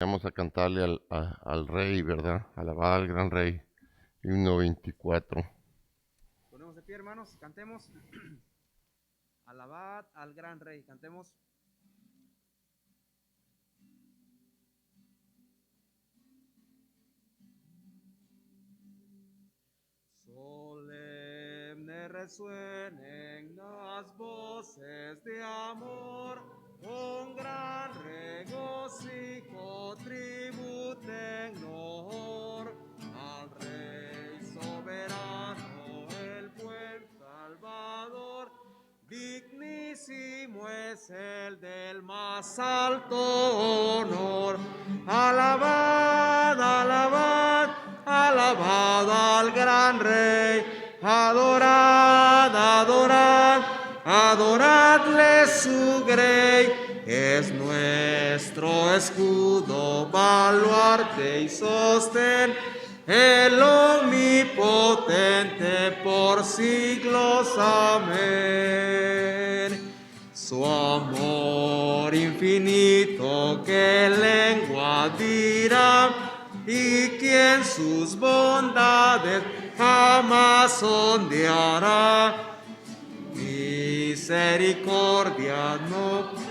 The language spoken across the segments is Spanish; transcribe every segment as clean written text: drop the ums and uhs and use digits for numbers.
Vamos a cantarle al Rey, ¿verdad? Alabar al gran Rey. Himno 24. Ponemos de pie, hermanos, cantemos. Alabad al gran Rey, cantemos. Solemne resuenen las voces de amor, con gran regocijo tributen honor al Rey soberano, el buen Salvador. Dignísimo es el del más alto honor. Alabad, alabad, alabad al gran Rey. Adorad, adorad, adoradle su grey. Es nuestro escudo, baluarte y sostén, el omnipotente por siglos. Amén. Su amor infinito, ¿qué lengua dirá? Y quien sus bondades jamás sondeará. Misericordia no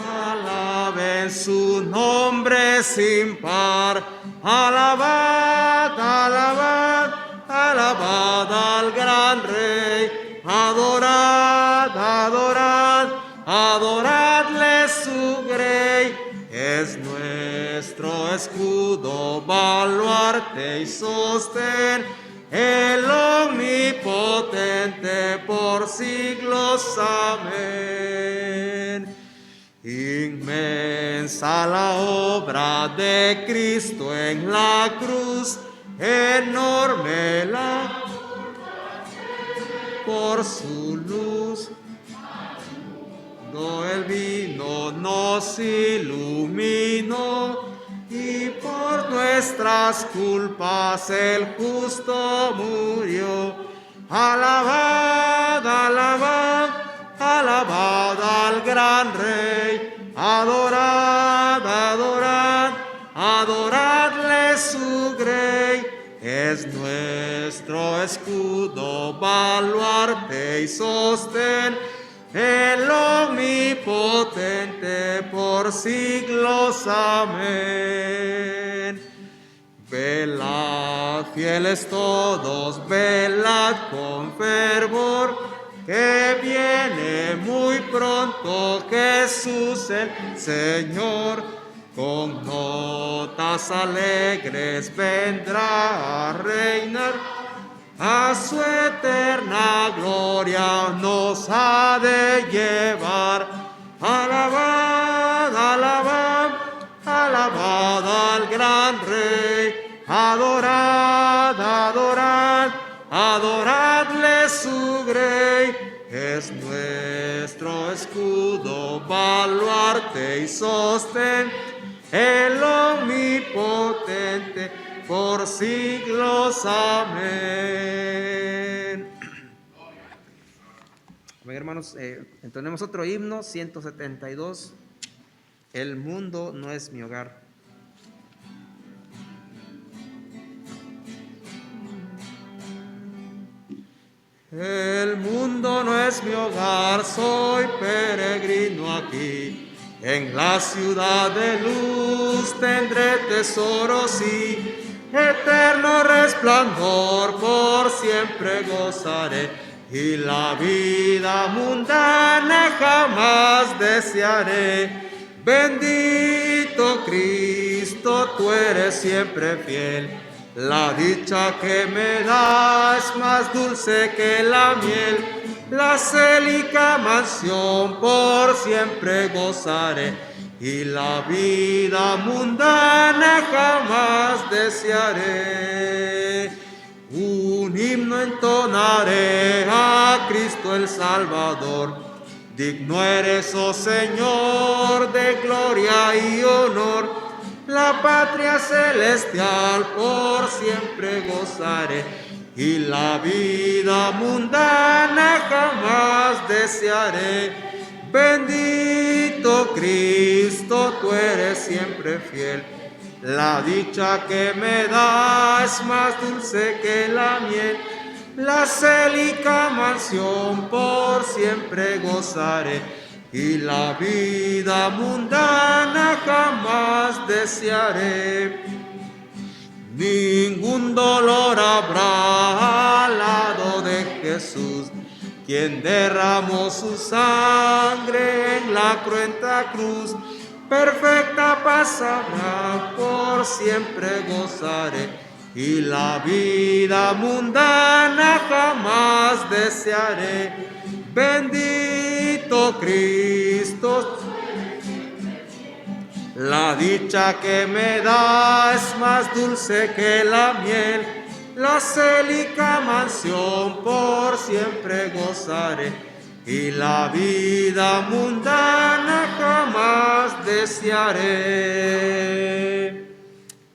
alaben su nombre sin par. Alabad, alabad, alabad al gran Rey. Adorad, adorad, adoradle su grey. Es nuestro escudo, baluarte y sostén, el omnipotente por siglos. Amén. Inmensa la obra de Cristo en la cruz, enorme la por su luz. No el vino nos iluminó, y por nuestras culpas el justo murió. Alabad, alabad, alabad al gran Rey. Adorad, adorad, adoradle su grey. Es nuestro escudo, baluarte y sostén, el omnipotente por siglos. Amén. Velad, fieles todos, velad con fervor, que viene muy pronto Jesús el Señor. Con notas alegres vendrá a reinar, a su eterna gloria nos ha de llevar. Alabad, alabad, alabad al gran Rey. Adorad, adorad, adoradle su grey. Es nuestro escudo, baluarte y sostén, el omnipotente por siglos. Amén. Bien, hermanos, entonemos otro himno, 172. El mundo no es mi hogar. El mundo no es mi hogar, soy peregrino aquí. En la ciudad de luz tendré tesoros y eterno resplandor, por siempre gozaré, y la vida mundana jamás desearé. Bendito Cristo, tú eres siempre fiel, la dicha que me da es más dulce que la miel. La célica mansión por siempre gozaré, y la vida mundana jamás desearé. Un himno entonaré a Cristo el Salvador. Digno eres, oh Señor, de gloria y honor. La patria celestial por siempre gozaré, y la vida mundana jamás desearé. Bendito Cristo, tú eres siempre fiel. La dicha que me da es más dulce que la miel. La célica mansión por siempre gozaré, y la vida mundana jamás desearé. Ningún dolor habrá al lado de Jesús, quien derramó su sangre en la cruenta cruz. Perfecta paz habrá, por siempre gozaré, y la vida mundana jamás desearé. Bendito Cristo, la dicha que me da es más dulce que la miel. La célica mansión por siempre gozaré, y la vida mundana jamás desearé.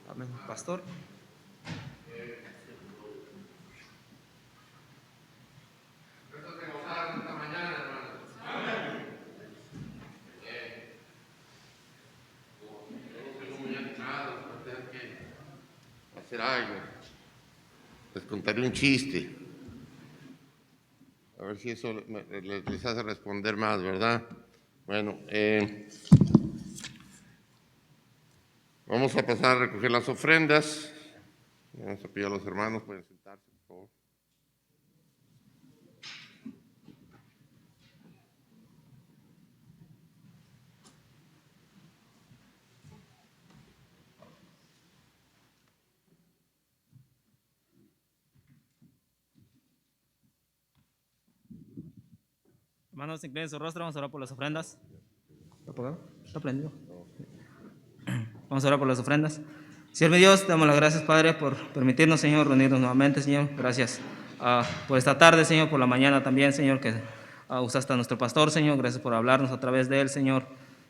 Amén, pastor. Hacer algo. Les contaré un chiste. A ver si eso les hace responder más, ¿verdad? Bueno, vamos a pasar a recoger las ofrendas. Vamos a pedir a los hermanos, pueden sentarse, por favor. Hermanos, inclinen su rostro, vamos a orar por las ofrendas. ¿Está apagado? ¿Está prendido? Vamos a orar por las ofrendas. Señor mi Dios, te damos las gracias, Padre, por permitirnos, Señor, reunirnos nuevamente, Señor. Gracias por esta tarde, Señor, por la mañana también, Señor, que usaste a nuestro pastor, Señor. Gracias por hablarnos a través de él, Señor.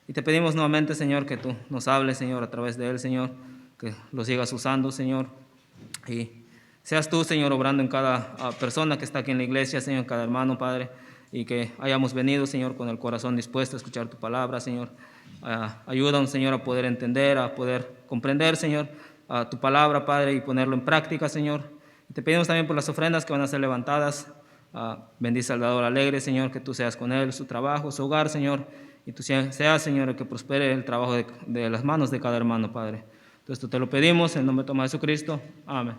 Y te pedimos nuevamente, Señor, que tú nos hables, Señor, a través de él, Señor, que lo sigas usando, Señor. Y seas tú, Señor, obrando en cada persona que está aquí en la iglesia, Señor, cada hermano, Padre, y que hayamos venido, Señor, con el corazón dispuesto a escuchar tu palabra, Señor. Ayúdanos, Señor, a poder entender, a poder comprender, Señor, tu palabra, Padre, y ponerlo en práctica, Señor. Y te pedimos también por las ofrendas que van a ser levantadas. Bendice al dador alegre, Señor, que tú seas con él, su trabajo, su hogar, Señor, y tú seas, Señor, el que prospere el trabajo de las manos de cada hermano, Padre. Entonces, tú te lo pedimos en el nombre de Tomás Jesucristo. Amén.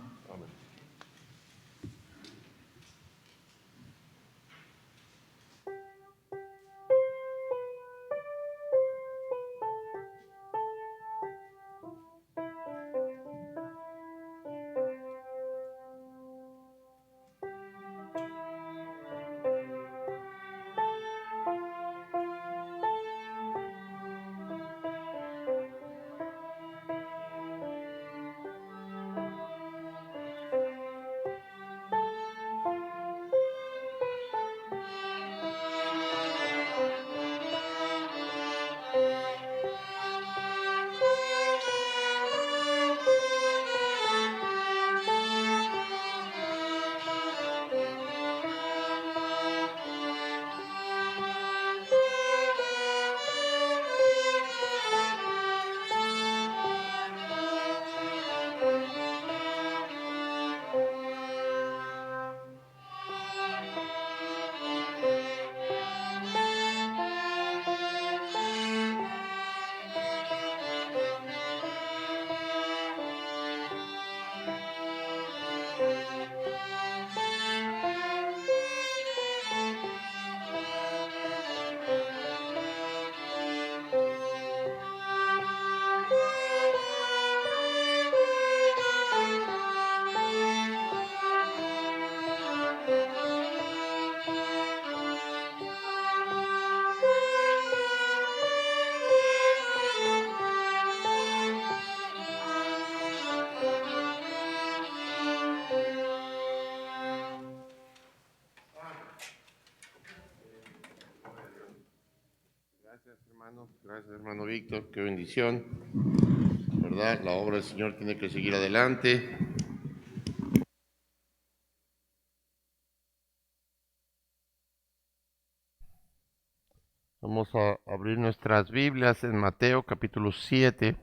Gracias, hermano Víctor. Qué bendición, ¿verdad? La obra del Señor tiene que seguir adelante. Vamos a abrir nuestras Biblias en Mateo capítulo 7.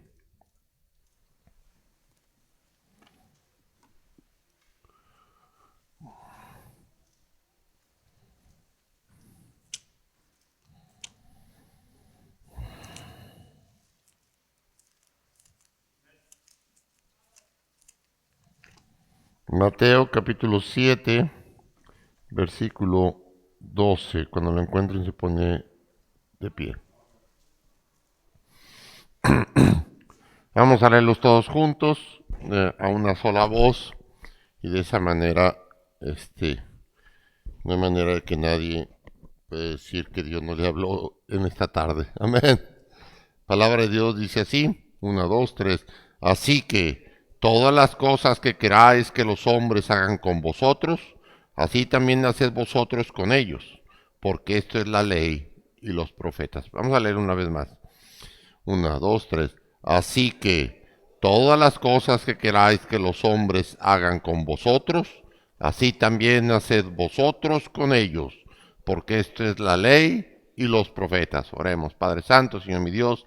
Mateo capítulo 7, versículo 12. Cuando lo encuentren se pone de pie. Vamos a leerlos todos juntos, a una sola voz, y de esa manera, no hay manera de que nadie pueda decir que Dios no le habló en esta tarde. Amén. Palabra de Dios dice así, 1, 2, 3. Así que todas las cosas que queráis que los hombres hagan con vosotros, así también haced vosotros con ellos, porque esto es la ley y los profetas. Vamos a leer una vez más. 1, 2, 3. Así que todas las cosas que queráis que los hombres hagan con vosotros, así también haced vosotros con ellos, porque esto es la ley y los profetas. Oremos. Padre Santo, Señor mi Dios,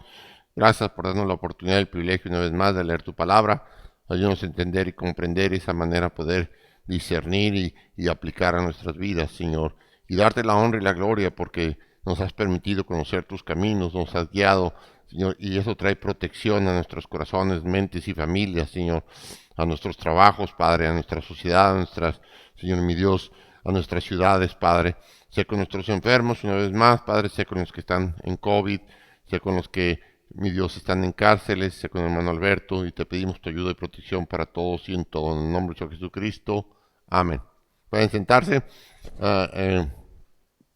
gracias por darnos la oportunidad y el privilegio una vez más de leer tu palabra. Ayúdanos a entender y comprender de esa manera poder discernir y aplicar a nuestras vidas, Señor. Y darte la honra y la gloria porque nos has permitido conocer tus caminos, nos has guiado, Señor, y eso trae protección a nuestros corazones, mentes y familias, Señor, a nuestros trabajos, Padre, a nuestra sociedad, a nuestras, Señor mi Dios, a nuestras ciudades, Padre. Sé con nuestros enfermos, una vez más, Padre, sé con los que están en COVID, sé con los que, mi Dios, están en cárceles, sé con el hermano Alberto, y te pedimos tu ayuda y protección para todos y en todo, en el nombre de Jesucristo. Amén. Pueden sentarse.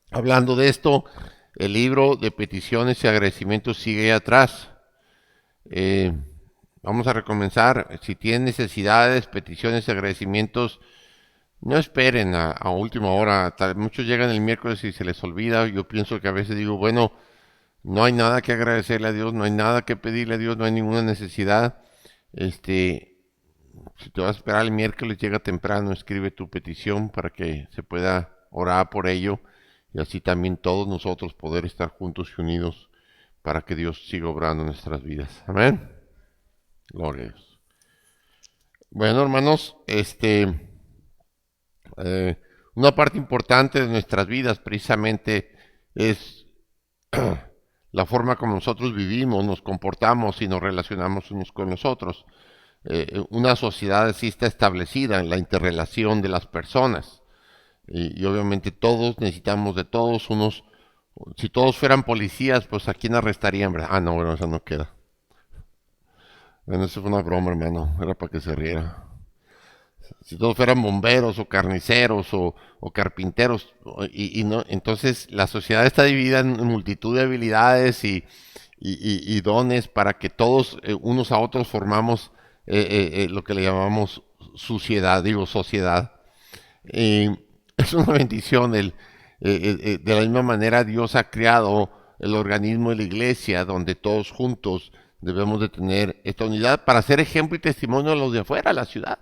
Hablando de esto, el libro de peticiones y agradecimientos sigue atrás. Vamos a recomenzar. Si tienen necesidades, peticiones y agradecimientos, no esperen a última hora. Muchos llegan el miércoles y se les olvida. Yo pienso que a veces digo, bueno, no hay nada que agradecerle a Dios, no hay nada que pedirle a Dios, no hay ninguna necesidad. Si te vas a esperar el miércoles, llega temprano, escribe tu petición para que se pueda orar por ello y así también todos nosotros poder estar juntos y unidos para que Dios siga obrando en nuestras vidas. Amén. Gloria a Dios. Bueno, hermanos, una parte importante de nuestras vidas precisamente es la forma como nosotros vivimos, nos comportamos y nos relacionamos unos con los otros. Una sociedad así está establecida en la interrelación de las personas. Y obviamente todos necesitamos de todos unos. Si todos fueran policías, pues ¿a quién arrestarían? ¿Verdad? Ah, no, bueno, eso no queda. Bueno, eso fue una broma, hermano. Era para que se riera. Si todos fueran bomberos o carniceros o carpinteros, y no, entonces la sociedad está dividida en multitud de habilidades y dones para que todos unos a otros formamos lo que le llamamos sociedad. Es una bendición. De la misma manera Dios ha creado el organismo de la iglesia donde todos juntos debemos de tener esta unidad para ser ejemplo y testimonio a los de afuera, a la ciudad.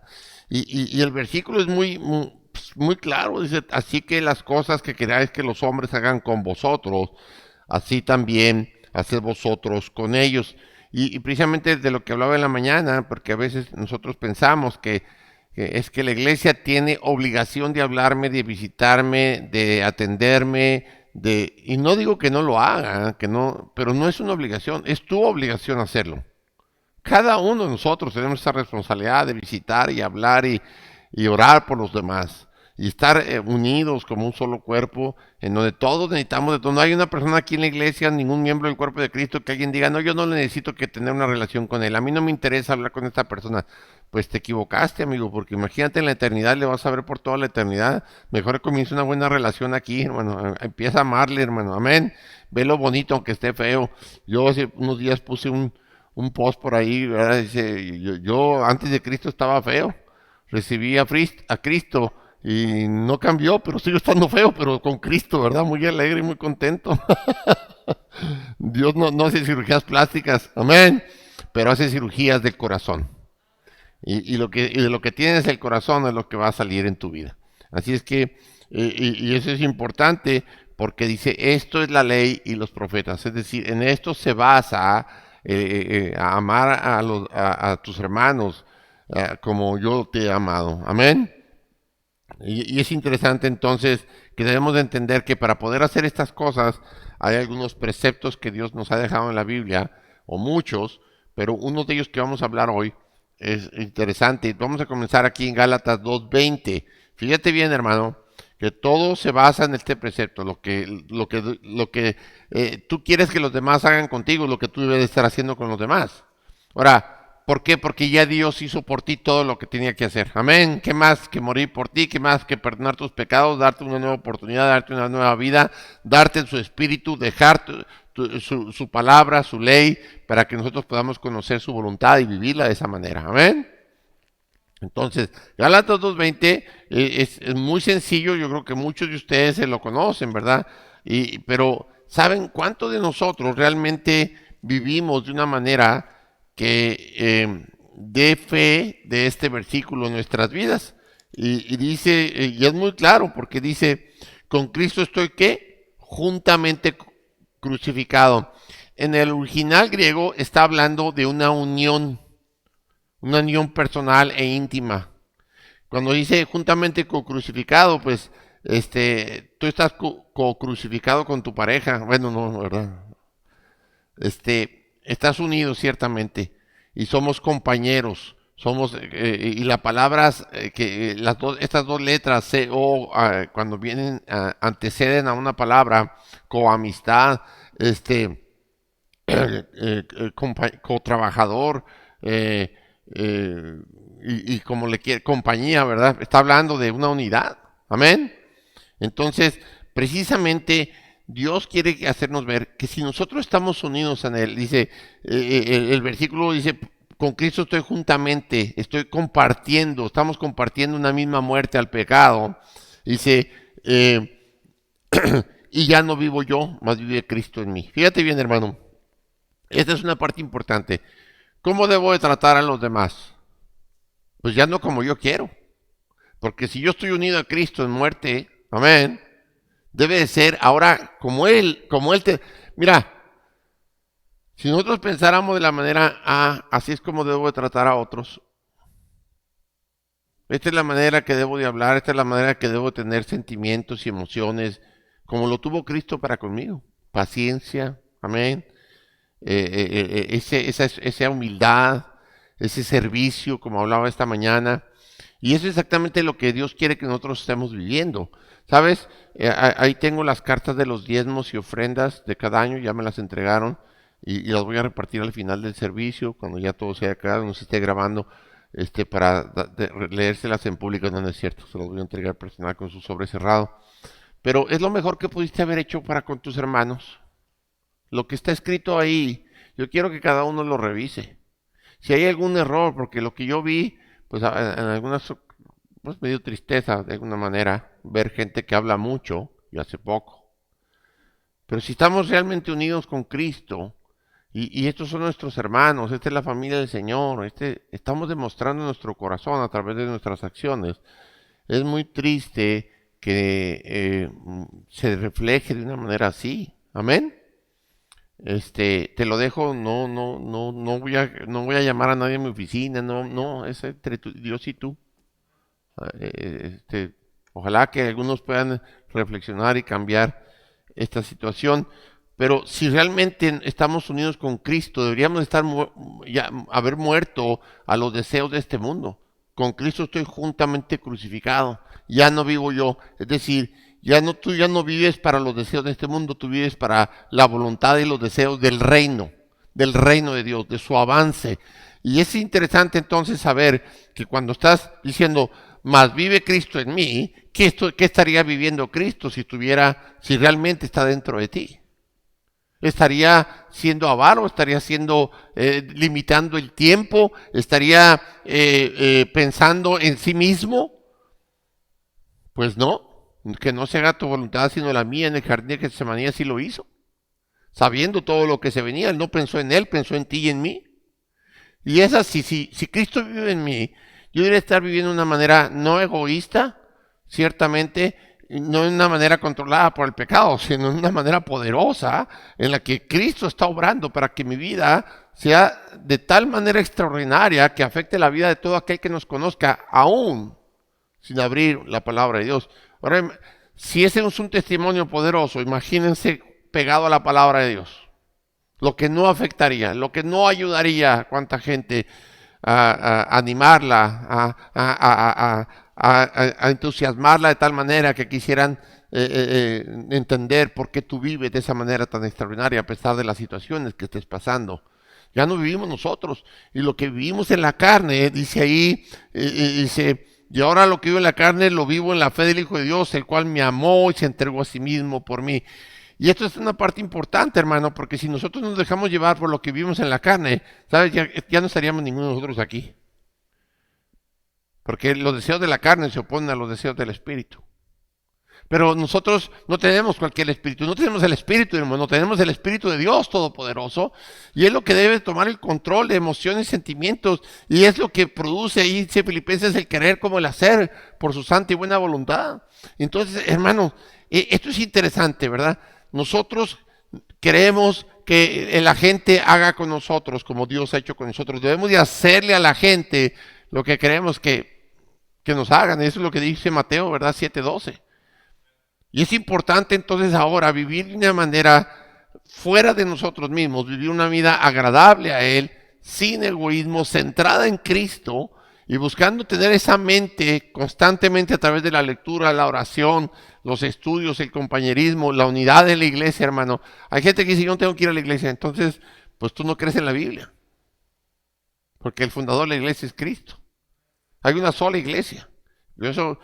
Y el versículo es muy claro, dice, así que las cosas que queráis que los hombres hagan con vosotros, así también haced vosotros con ellos. Y precisamente de lo que hablaba en la mañana, porque a veces nosotros pensamos que es que la iglesia tiene obligación de hablarme, de visitarme, de atenderme, y no digo que no lo haga, pero no es una obligación, es tu obligación hacerlo. Cada uno de nosotros tenemos esa responsabilidad de visitar y hablar y orar por los demás. Y estar unidos como un solo cuerpo, en donde todos necesitamos de todo. No hay una persona aquí en la iglesia, ningún miembro del cuerpo de Cristo, que alguien diga, no, yo no necesito que tener una relación con él. A mí no me interesa hablar con esta persona. Pues te equivocaste, amigo, porque imagínate en la eternidad, le vas a ver por toda la eternidad. Mejor comienza una buena relación aquí, hermano. Empieza a amarle, hermano. Amén. Ve lo bonito, aunque esté feo. Yo hace unos días puse un post por ahí, ¿verdad? Dice, yo antes de Cristo estaba feo. Recibí a Cristo y no cambió, pero sigo estando feo, pero con Cristo, ¿verdad? Muy alegre y muy contento. Dios no hace cirugías plásticas, amén, pero hace cirugías del corazón. Y de lo que tienes el corazón es lo que va a salir en tu vida. Así es que, y eso es importante porque dice, esto es la ley y los profetas. Es decir, en esto se basa a amar a tus hermanos como yo te he amado. Amén. Y es interesante entonces que debemos de entender que para poder hacer estas cosas hay algunos preceptos que Dios nos ha dejado en la Biblia, o muchos, pero uno de ellos que vamos a hablar hoy es interesante. Vamos a comenzar aquí en Gálatas 2:20. Fíjate bien, hermano, que todo se basa en este precepto. Lo que tú quieres que los demás hagan contigo, lo que tú debes estar haciendo con los demás. Ahora, ¿por qué? Porque ya Dios hizo por ti todo lo que tenía que hacer. Amén. ¿Qué más que morir por ti? ¿Qué más que perdonar tus pecados? Darte una nueva oportunidad, darte una nueva vida, darte su espíritu, dejar su palabra, su ley, para que nosotros podamos conocer su voluntad y vivirla de esa manera. Amén. Entonces, Gálatas 2:20 es muy sencillo. Yo creo que muchos de ustedes se lo conocen, ¿verdad? Pero ¿saben cuántos de nosotros realmente vivimos de una manera que dé fe de este versículo en nuestras vidas? Y dice, y es muy claro, porque dice, con Cristo estoy, ¿qué? Juntamente crucificado. En el original griego está hablando de una unión personal e íntima. Cuando dice juntamente crucificado, pues tú estás crucificado con tu pareja. Bueno, no, ¿verdad? Estás unidos ciertamente y somos compañeros, y la palabra que estas dos letras cuando vienen anteceden a una palabra, coamistad, cotrabajador, y como le quiere, compañía, ¿verdad? Está hablando de una unidad. Amén. Entonces, precisamente Dios quiere hacernos ver que si nosotros estamos unidos en Él, dice, el versículo dice, con Cristo estoy juntamente, estamos compartiendo una misma muerte al pecado. Dice, y ya no vivo yo, más vive Cristo en mí. Fíjate bien, hermano, esta es una parte importante. ¿Cómo debo de tratar a los demás? Pues ya no como yo quiero, porque si yo estoy unido a Cristo en muerte, amén, debe de ser ahora como Él Mira, si nosotros pensáramos de la manera, así es como debo de tratar a otros. Esta es la manera que debo de hablar, esta es la manera que debo tener sentimientos y emociones, como lo tuvo Cristo para conmigo. Paciencia, amén. Esa humildad, ese servicio, como hablaba esta mañana. Y eso es exactamente lo que Dios quiere que nosotros estemos viviendo. ¿Sabes? Ahí tengo las cartas de los diezmos y ofrendas de cada año, ya me las entregaron y las voy a repartir al final del servicio, cuando ya todo se haya acabado, no se esté grabando, para leérselas en público. No es cierto, se las voy a entregar personal con su sobre cerrado. Pero es lo mejor que pudiste haber hecho para con tus hermanos. Lo que está escrito ahí, yo quiero que cada uno lo revise. Si hay algún error, porque lo que yo vi, pues en algunas, pues me dio tristeza de alguna manera ver gente que habla mucho y hace poco. Pero si estamos realmente unidos con Cristo, y estos son nuestros hermanos, esta es la familia del Señor, estamos demostrando nuestro corazón a través de nuestras acciones. Es muy triste que se refleje de una manera así. Amén. Te lo dejo, no voy a llamar a nadie a mi oficina, no, es entre Dios y tú. Ojalá que algunos puedan reflexionar y cambiar esta situación, pero si realmente estamos unidos con Cristo, deberíamos haber muerto a los deseos de este mundo. Con Cristo estoy juntamente crucificado, ya no vivo yo, es decir, tú ya no vives para los deseos de este mundo, tú vives para la voluntad y los deseos del reino de Dios, de su avance. Y es interesante entonces saber que cuando estás diciendo, más vive Cristo en mí, ¿qué estaría viviendo Cristo si realmente está dentro de ti? ¿Estaría siendo avaro? ¿Estaría limitando el tiempo? ¿Estaría pensando en sí mismo? Pues no, que no se haga tu voluntad sino la mía. En el jardín de Getsemaní así lo hizo, sabiendo todo lo que se venía. Él no pensó en él, pensó en ti y en mí. Y es así, si Cristo vive en mí, yo debería estar viviendo de una manera no egoísta, ciertamente, no de una manera controlada por el pecado, sino de una manera poderosa en la que Cristo está obrando para que mi vida sea de tal manera extraordinaria que afecte la vida de todo aquel que nos conozca, aún sin abrir la palabra de Dios. Ahora, si ese es un testimonio poderoso, imagínense pegado a la palabra de Dios. Lo que no afectaría, lo que no ayudaría a cuánta gente a animarla, a entusiasmarla de tal manera que quisieran entender por qué tú vives de esa manera tan extraordinaria a pesar de las situaciones que estés pasando. Ya no vivimos nosotros, y lo que vivimos en la carne, dice ahí, dice, y ahora lo que vivo en la carne lo vivo en la fe del Hijo de Dios, el cual me amó y se entregó a sí mismo por mí. Y esto es una parte importante, hermano, porque si nosotros nos dejamos llevar por lo que vivimos en la carne, ¿sabes? Ya no estaríamos ninguno de nosotros aquí. Porque los deseos de la carne se oponen a los deseos del Espíritu. Pero nosotros no tenemos cualquier espíritu, no tenemos el Espíritu, hermano, tenemos el Espíritu de Dios Todopoderoso, y es lo que debe tomar el control de emociones y sentimientos, y es lo que produce, ahí dice Filipenses, el querer como el hacer, por su santa y buena voluntad. Entonces, hermano, esto es interesante, ¿verdad? Nosotros queremos que la gente haga con nosotros como Dios ha hecho con nosotros. Debemos de hacerle a la gente lo que queremos que nos hagan. Eso es lo que dice Mateo, ¿verdad? 7:12. Y es importante entonces ahora vivir de una manera fuera de nosotros mismos, vivir una vida agradable a Él, sin egoísmo, centrada en Cristo y buscando tener esa mente constantemente a través de la lectura, la oración, los estudios, el compañerismo, la unidad de la iglesia, hermano. Hay gente que dice, yo no tengo que ir a la iglesia, entonces, pues tú no crees en la Biblia, porque el fundador de la iglesia es Cristo. Hay una sola iglesia. Por eso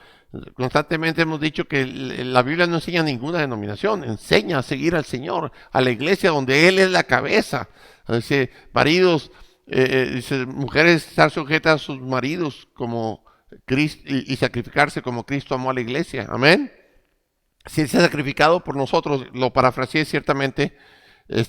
constantemente hemos dicho que la Biblia no enseña ninguna denominación, enseña a seguir al Señor, a la iglesia donde Él es la cabeza. Dice, maridos, dice, mujeres estar sujetas a sus maridos como Cristo y sacrificarse como Cristo amó a la iglesia. Amén. Si Él se ha sacrificado por nosotros, lo parafraseé ciertamente,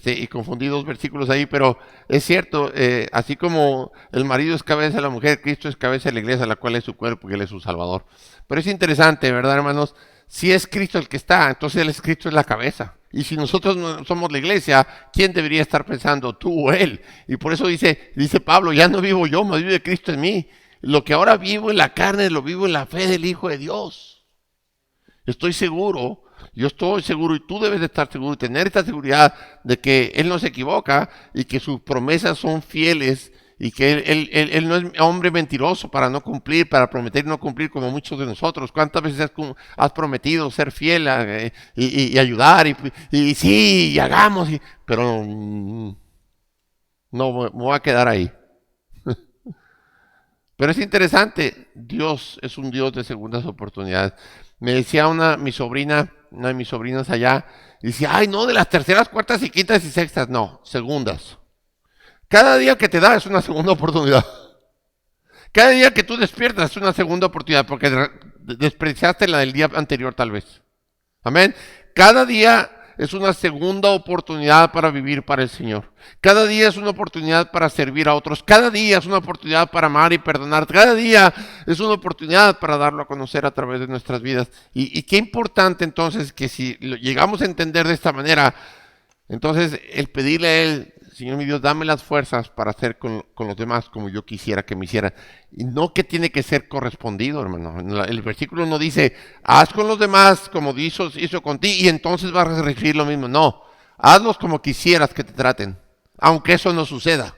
y confundí dos versículos ahí, pero es cierto, así como el marido es cabeza de la mujer, Cristo es cabeza de la iglesia, la cual es su cuerpo y Él es su salvador. Pero es interesante, ¿verdad, hermanos? Si es Cristo el que está, entonces Él es Cristo es la cabeza. Y si nosotros no somos la iglesia, ¿quién debería estar pensando, tú o Él? Y por eso dice Pablo, ya no vivo yo, mas vive Cristo en mí. Lo que ahora vivo en la carne, lo vivo en la fe del Hijo de Dios. Estoy seguro, yo estoy seguro, y tú debes de estar seguro y tener esta seguridad de que Él no se equivoca y que sus promesas son fieles y que él no es hombre mentiroso para no cumplir, para prometer y no cumplir como muchos de nosotros. ¿Cuántas veces has prometido ser fiel y ayudar y sí, y hagamos, pero no, me voy a quedar ahí? Pero es interesante, Dios es un Dios de segundas oportunidades. Me decía una de mis sobrinas allá, dice, ay no, de las terceras, cuartas y quintas y sextas, no, segundas. Cada día que te da es una segunda oportunidad. Cada día que tú despiertas es una segunda oportunidad, porque despreciaste la del día anterior tal vez. Amén. Cada día es una segunda oportunidad para vivir para el Señor. Cada día es una oportunidad para servir a otros. Cada día es una oportunidad para amar y perdonar. Cada día es una oportunidad para darlo a conocer a través de nuestras vidas. Y qué importante entonces que si lo llegamos a entender de esta manera, entonces el pedirle a Él, Señor mi Dios, dame las fuerzas para hacer con los demás como yo quisiera que me hicieran. Y no que tiene que ser correspondido, hermano. El versículo no dice, haz con los demás como hizo contigo y entonces vas a recibir lo mismo. No, hazlos como quisieras que te traten, aunque eso no suceda.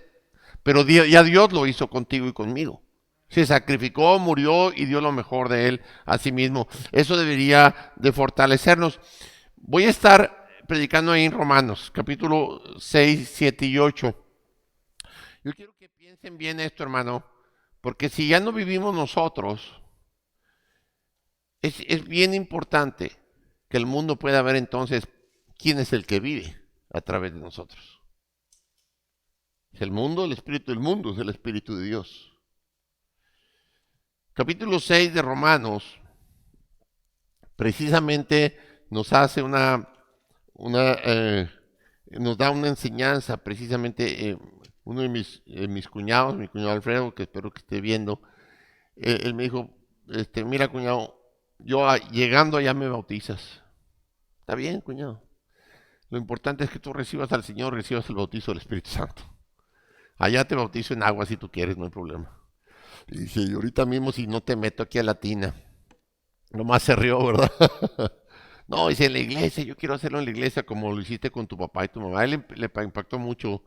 Pero ya Dios lo hizo contigo y conmigo. Se sacrificó, murió y dio lo mejor de Él a sí mismo. Eso debería de fortalecernos. Voy a estar predicando ahí en Romanos, capítulo 6, 7 y 8. Yo quiero que piensen bien esto, hermano, porque si ya no vivimos nosotros, es bien importante que el mundo pueda ver entonces quién es el que vive a través de nosotros. Es el mundo, el espíritu del mundo, es el espíritu de Dios. Capítulo 6 de Romanos, precisamente nos hace nos da una enseñanza, precisamente uno de mis cuñados, mi cuñado Alfredo, que espero que esté viendo, él me dijo, mira cuñado, llegando allá me bautizas. Está bien, cuñado. Lo importante es que tú recibas al Señor, recibas el bautizo del Espíritu Santo. Allá te bautizo en agua si tú quieres, no hay problema. Y dije, y ahorita mismo si no te meto aquí a la tina. Nomás se rió, ¿verdad? No, dice, en la iglesia, yo quiero hacerlo en la iglesia como lo hiciste con tu papá y tu mamá. A él le impactó mucho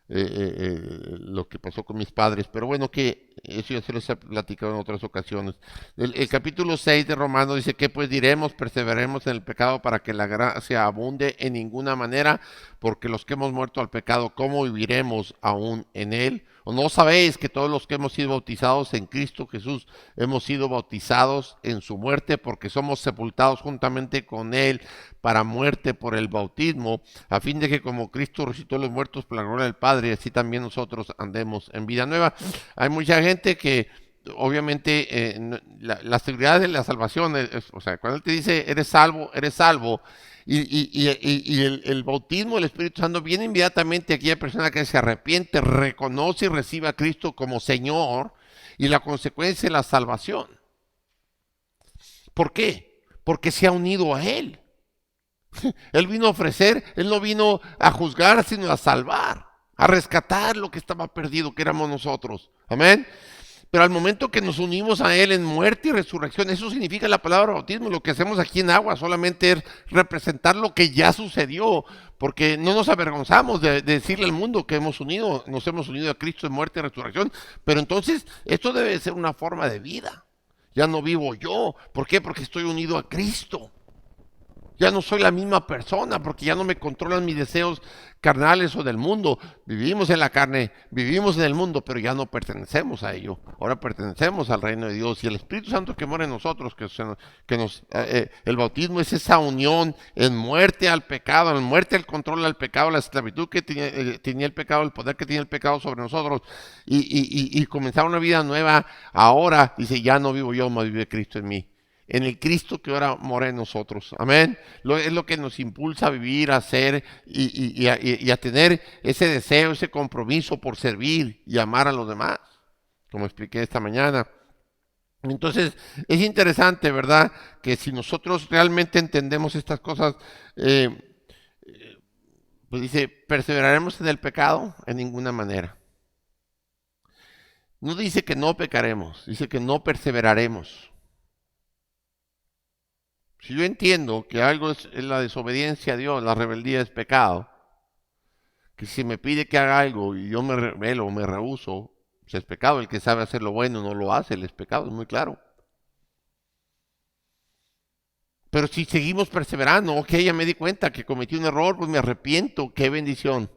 lo que pasó con mis padres, pero bueno, que eso ya se les he platicado en otras ocasiones. El capítulo 6 de Romanos dice que pues diremos, perseveremos en el pecado para que la gracia abunde en ninguna manera, porque los que hemos muerto al pecado, ¿cómo viviremos aún en él? ¿O no sabéis que todos los que hemos sido bautizados en Cristo Jesús hemos sido bautizados en su muerte, porque somos sepultados juntamente con él para muerte por el bautismo, a fin de que como Cristo resucitó a los muertos por la gloria del Padre, así también nosotros andemos en vida nueva? Hay mucha gente que obviamente la seguridad de la salvación, o sea, cuando él te dice eres salvo, eres salvo. Y el bautismo del Espíritu Santo viene inmediatamente a aquella persona que se arrepiente, reconoce y recibe a Cristo como Señor, y la consecuencia es la salvación. ¿Por qué? Porque se ha unido a Él. Él vino a ofrecer, Él no vino a juzgar, sino a salvar, a rescatar lo que estaba perdido, que éramos nosotros. Amén. Pero al momento que nos unimos a Él en muerte y resurrección, eso significa la palabra bautismo. Lo que hacemos aquí en agua solamente es representar lo que ya sucedió, porque no nos avergonzamos de decirle al mundo que nos hemos unido a Cristo en muerte y resurrección. Pero entonces esto debe ser una forma de vida. Ya no vivo yo. ¿Por qué? Porque estoy unido a Cristo. Ya no soy la misma persona, porque ya no me controlan mis deseos carnales o del mundo. Vivimos en la carne, vivimos en el mundo, pero ya no pertenecemos a ello. Ahora pertenecemos al reino de Dios, y el Espíritu Santo que mora en nosotros, el bautismo es esa unión en muerte al pecado, en muerte al control al pecado, la esclavitud que tenía el pecado, el poder que tenía el pecado sobre nosotros, y comenzar una vida nueva. Ahora dice, ya no vivo yo, mas vive Cristo en mí. En el Cristo que ahora mora en nosotros. Amén. Es lo que nos impulsa a vivir, a hacer y a tener ese deseo, ese compromiso por servir y amar a los demás, como expliqué esta mañana. Entonces, es interesante, ¿verdad? Que si nosotros realmente entendemos estas cosas, pues dice, ¿perseveraremos en el pecado? En ninguna manera. No dice que no pecaremos, dice que no perseveraremos. Si yo entiendo que algo es la desobediencia a Dios, la rebeldía es pecado, que si me pide que haga algo y yo me rebelo, me rehúso, pues es pecado. El que sabe hacer lo bueno no lo hace, es pecado, es muy claro. Pero si seguimos perseverando, ok, ya me di cuenta que cometí un error, pues me arrepiento, qué bendición.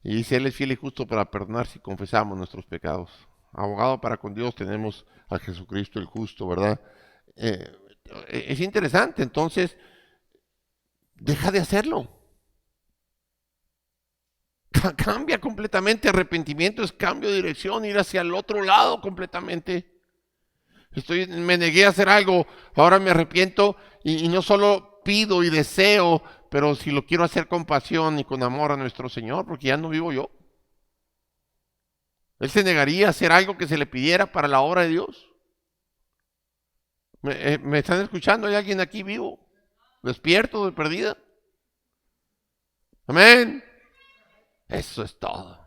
Y dice, Él es fiel y justo para perdonar si confesamos nuestros pecados. Abogado para con Dios tenemos a Jesucristo el justo, ¿verdad? Es interesante, entonces, deja de hacerlo. Cambia completamente. Arrepentimiento es cambio de dirección, ir hacia el otro lado completamente. Me negué a hacer algo, ahora me arrepiento y no solo pido y deseo, pero si lo quiero hacer con pasión y con amor a nuestro Señor, porque ya no vivo yo. Él se negaría a hacer algo que se le pidiera para la obra de Dios. ¿Me están escuchando? ¿Hay alguien aquí vivo? ¿Despierto de perdida? Amén. Eso es todo.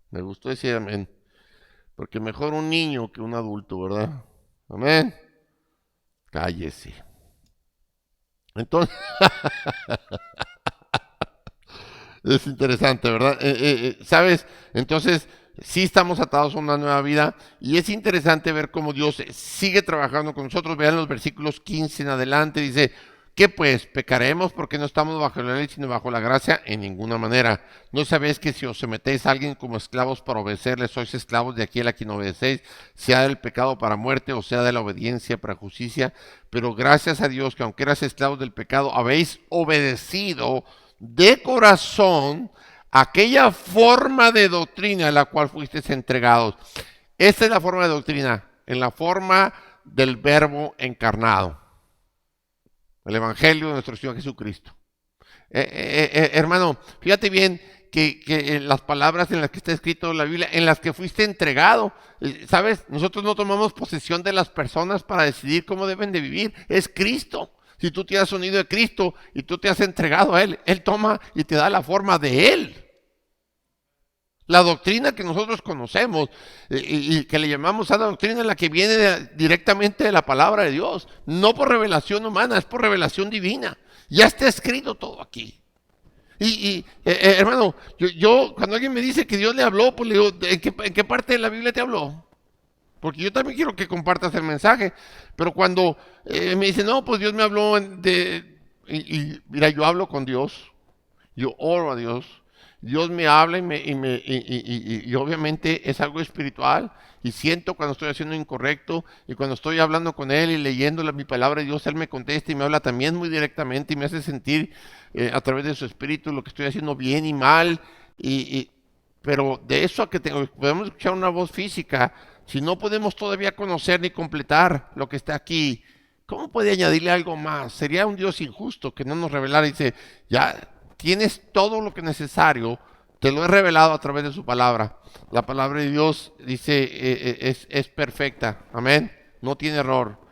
Me gustó decir amén. Porque mejor un niño que un adulto, ¿verdad? Amén. Cállese. Entonces, es interesante, ¿verdad? ¿Sabes? Entonces, sí estamos atados a una nueva vida, y es interesante ver cómo Dios sigue trabajando con nosotros. Vean los versículos 15 en adelante, dice, ¿qué pues? ¿Pecaremos porque no estamos bajo la ley sino bajo la gracia? En ninguna manera. ¿No sabéis que si os sometéis a alguien como esclavos para obedecerle, sois esclavos de aquel a quien obedecéis, sea del pecado para muerte o sea de la obediencia para justicia? Pero gracias a Dios que aunque eras esclavos del pecado, habéis obedecido de corazón aquella forma de doctrina a la cual fuisteis entregados. Esta es la forma de doctrina, en la forma del Verbo encarnado. El Evangelio de nuestro Señor Jesucristo. Hermano, fíjate bien que las palabras en las que está escrito la Biblia, en las que fuiste entregado. ¿Sabes? Nosotros no tomamos posesión de las personas para decidir cómo deben de vivir. Es Cristo. Si tú te has unido a Cristo y tú te has entregado a Él, Él toma y te da la forma de Él. La doctrina que nosotros conocemos y que le llamamos sana doctrina es la que viene directamente de la palabra de Dios. No por revelación humana, es por revelación divina. Ya está escrito todo aquí. Hermano, yo cuando alguien me dice que Dios le habló, pues le digo, ¿en qué parte de la Biblia te habló? Porque yo también quiero que compartas el mensaje. Pero cuando me dicen, no, pues Dios me habló mira, yo hablo con Dios. Yo oro a Dios. Dios me habla y obviamente es algo espiritual. Y siento cuando estoy haciendo incorrecto. Y cuando estoy hablando con Él y leyendo mi palabra de Dios, Él me contesta y me habla también muy directamente. Y me hace sentir a través de su espíritu lo que estoy haciendo bien y mal. Pero de eso a que podemos escuchar una voz física, si no podemos todavía conocer ni completar lo que está aquí, ¿cómo puede añadirle algo más? Sería un Dios injusto que no nos revelara y dice, ya tienes todo lo que es necesario, te lo he revelado a través de su palabra. La palabra de Dios dice, es perfecta, amén, no tiene error.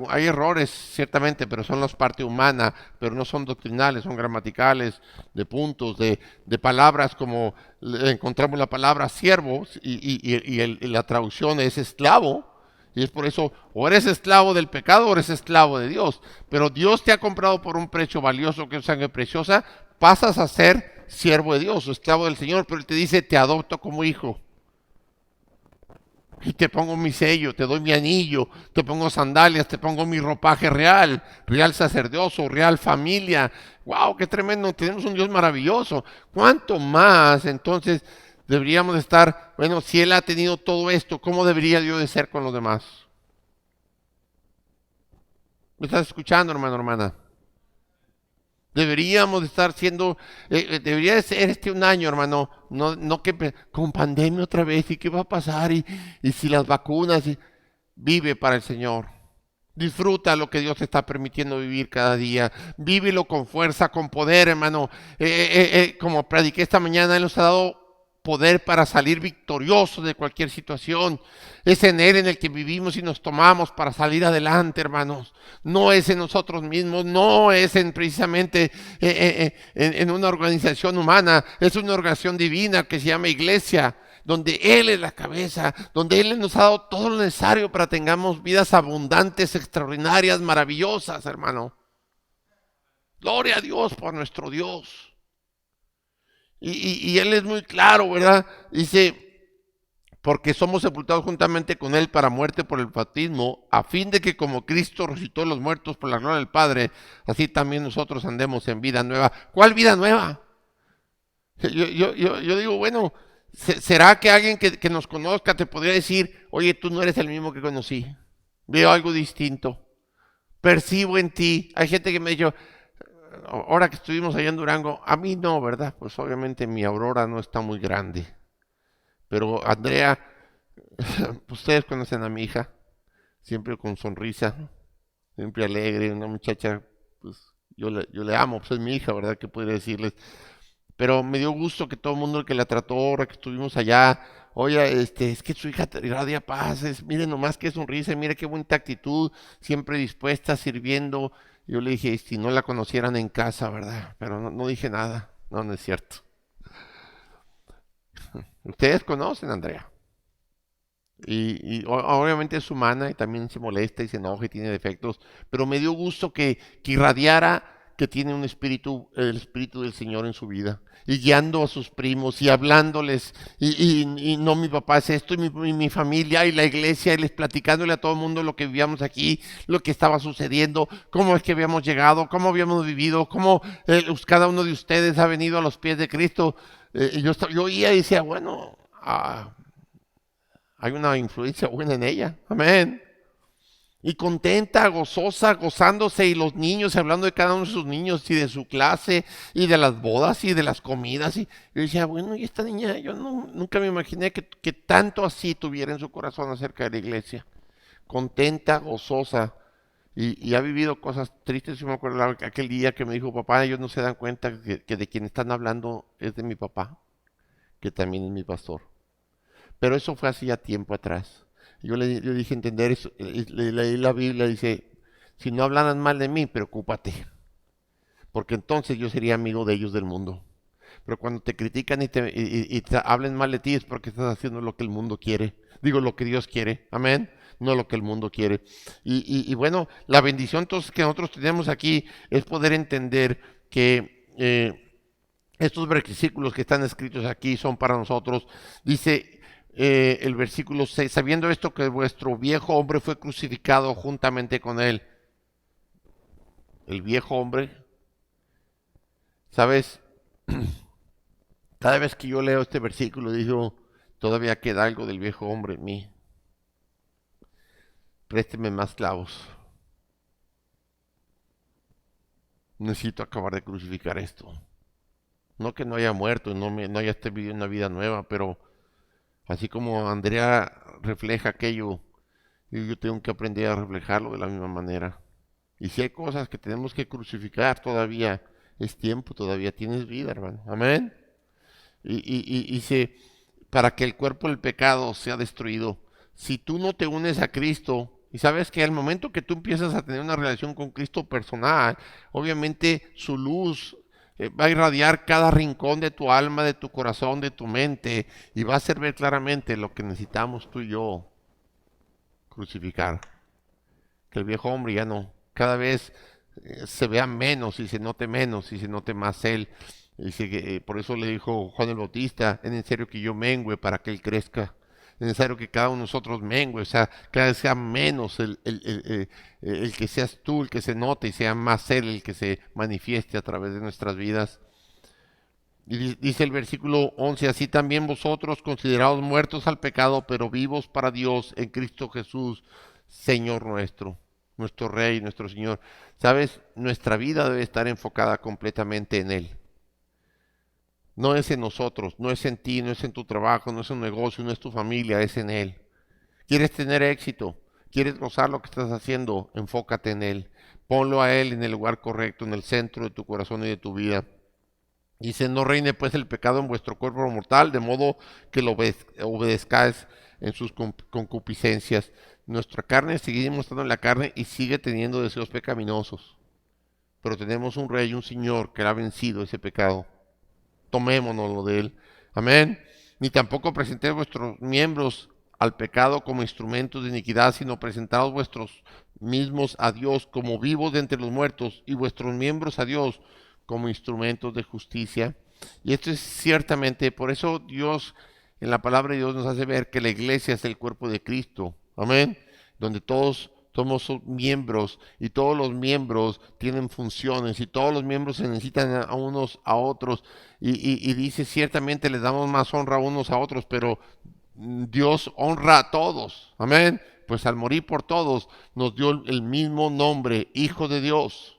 Hay errores, ciertamente, pero son las partes humanas, pero no son doctrinales, son gramaticales, de puntos, de palabras, como encontramos la palabra siervo, y la traducción es esclavo, y es por eso, o eres esclavo del pecado o eres esclavo de Dios, pero Dios te ha comprado por un precio valioso, que es sangre preciosa, pasas a ser siervo de Dios, o esclavo del Señor, pero Él te dice, te adopto como hijo. Y te pongo mi sello, te doy mi anillo, te pongo sandalias, te pongo mi ropaje real, real sacerdocio, real familia. ¡Wow! ¡Qué tremendo! Tenemos un Dios maravilloso. ¿Cuánto más entonces deberíamos estar? Bueno, si Él ha tenido todo esto, ¿cómo debería yo de ser con los demás? ¿Me estás escuchando, hermano, hermana? Deberíamos estar siendo, debería de ser un año, hermano, no que con pandemia otra vez, y qué va a pasar, y si las vacunas, vive para el Señor. Disfruta lo que Dios te está permitiendo vivir cada día. Vívelo con fuerza, con poder, hermano. Como prediqué esta mañana, Él nos ha dado poder para salir victoriosos de cualquier situación. Es en Él en el que vivimos y nos tomamos para salir adelante, hermanos. No es en nosotros mismos, no es precisamente en una organización humana, es una organización divina que se llama iglesia, donde Él es la cabeza, donde Él nos ha dado todo lo necesario para tengamos vidas abundantes, extraordinarias, maravillosas, hermano. Gloria a Dios por nuestro Dios. Y Él es muy claro, ¿verdad? Dice, porque somos sepultados juntamente con Él para muerte por el bautismo, a fin de que como Cristo resucitó de los muertos por la gloria del Padre, así también nosotros andemos en vida nueva. ¿Cuál vida nueva? Yo digo, bueno, ¿será que alguien que nos conozca te podría decir, oye, tú no eres el mismo que conocí? Veo algo distinto. Percibo en ti. Hay gente que me ha dicho, ahora que estuvimos allá en Durango, a mí no, ¿verdad? Pues obviamente mi aurora no está muy grande. Pero Andrea, ustedes conocen a mi hija, siempre con sonrisa, siempre alegre, una muchacha, pues yo le amo, pues es mi hija, ¿verdad? ¿Qué podría decirles? Pero me dio gusto que todo el mundo que la trató ahora que estuvimos allá, oye, es que su hija irradia paz, mire nomás qué sonrisa, mire qué bonita actitud, siempre dispuesta, sirviendo. Yo le dije, si no la conocieran en casa, ¿verdad? Pero no dije nada, no es cierto. Ustedes conocen a Andrea. Y obviamente es humana y también se molesta y se enoja y tiene defectos, pero me dio gusto que irradiara que tiene un espíritu, el espíritu del Señor en su vida, y guiando a sus primos y hablándoles, y no, mi papá es esto, y mi familia y la iglesia, y les platicándole a todo el mundo lo que vivíamos aquí, lo que estaba sucediendo, cómo es que habíamos llegado, cómo habíamos vivido, cómo cada uno de ustedes ha venido a los pies de Cristo. Yo oía y decía, bueno, hay una influencia buena en ella, amén. Y contenta, gozosa, gozándose, y los niños, hablando de cada uno de sus niños y de su clase y de las bodas y de las comidas. Y yo decía, bueno, y esta niña, yo nunca me imaginé que tanto así tuviera en su corazón acerca de la iglesia. Contenta, gozosa, y ha vivido cosas tristes. Yo me acuerdo aquel día que me dijo, papá, ellos no se dan cuenta que de quien están hablando es de mi papá. que también es mi pastor. Pero eso fue hace ya tiempo atrás. Yo dije entender eso, leí la Biblia y dice, si no hablaran mal de mí, preocúpate, porque entonces yo sería amigo de ellos del mundo. Pero cuando te critican y te hablen mal de ti es porque estás haciendo lo que el mundo quiere. Digo, lo que Dios quiere. Amén. No lo que el mundo quiere. Y bueno, la bendición entonces que nosotros tenemos aquí es poder entender que estos versículos que están escritos aquí son para nosotros. Dice el versículo 6, sabiendo esto que vuestro viejo hombre fue crucificado juntamente con él. El viejo hombre, ¿sabes? Cada vez que yo leo este versículo digo, todavía queda algo del viejo hombre en mí. Présteme más clavos. Necesito acabar de crucificar esto. No que no haya muerto, no haya vivido una vida nueva, pero así como Andrea refleja aquello, yo tengo que aprender a reflejarlo de la misma manera. Y si hay cosas que tenemos que crucificar todavía, es tiempo, todavía tienes vida, hermano. Amén. Para que el cuerpo del pecado sea destruido. Si tú no te unes a Cristo, y sabes que al momento que tú empiezas a tener una relación con Cristo personal, obviamente su luz va a irradiar cada rincón de tu alma, de tu corazón, de tu mente, y va a hacer ver claramente lo que necesitamos tú y yo crucificar. Que el viejo hombre ya no, cada vez se vea menos y se note menos y se note más él. Dice que, por eso le dijo Juan el Bautista, es necesario que yo mengüe para que él crezca. Es necesario que cada uno de nosotros mengue, o sea, cada vez sea menos el que seas tú, el que se note, y sea más él el que se manifieste a través de nuestras vidas. Y dice el versículo 11, así también vosotros, considerados muertos al pecado, pero vivos para Dios en Cristo Jesús, Señor nuestro, nuestro Rey, nuestro Señor. ¿Sabes? Nuestra vida debe estar enfocada completamente en Él. No es en nosotros, no es en ti, no es en tu trabajo, no es en un negocio, no es tu familia, es en Él. ¿Quieres tener éxito? ¿Quieres gozar lo que estás haciendo? Enfócate en Él. Ponlo a Él en el lugar correcto, en el centro de tu corazón y de tu vida. Dice, no reine pues el pecado en vuestro cuerpo mortal, de modo que lo obedezcáis en sus concupiscencias. Nuestra carne seguimos estando en la carne y sigue teniendo deseos pecaminosos. Pero tenemos un rey, un señor que ha vencido ese pecado. Tomémonos de él. Amén. Ni tampoco presentéis vuestros miembros al pecado como instrumentos de iniquidad, sino presentaos vuestros mismos a Dios como vivos de entre los muertos y vuestros miembros a Dios como instrumentos de justicia. Y esto es ciertamente, por eso Dios, en la palabra de Dios nos hace ver que la iglesia es el cuerpo de Cristo. Amén. Donde todos somos miembros y todos los miembros tienen funciones y todos los miembros se necesitan a unos a otros. Y dice, ciertamente les damos más honra a unos a otros, pero Dios honra a todos. Amén. Pues al morir por todos nos dio el mismo nombre, Hijo de Dios.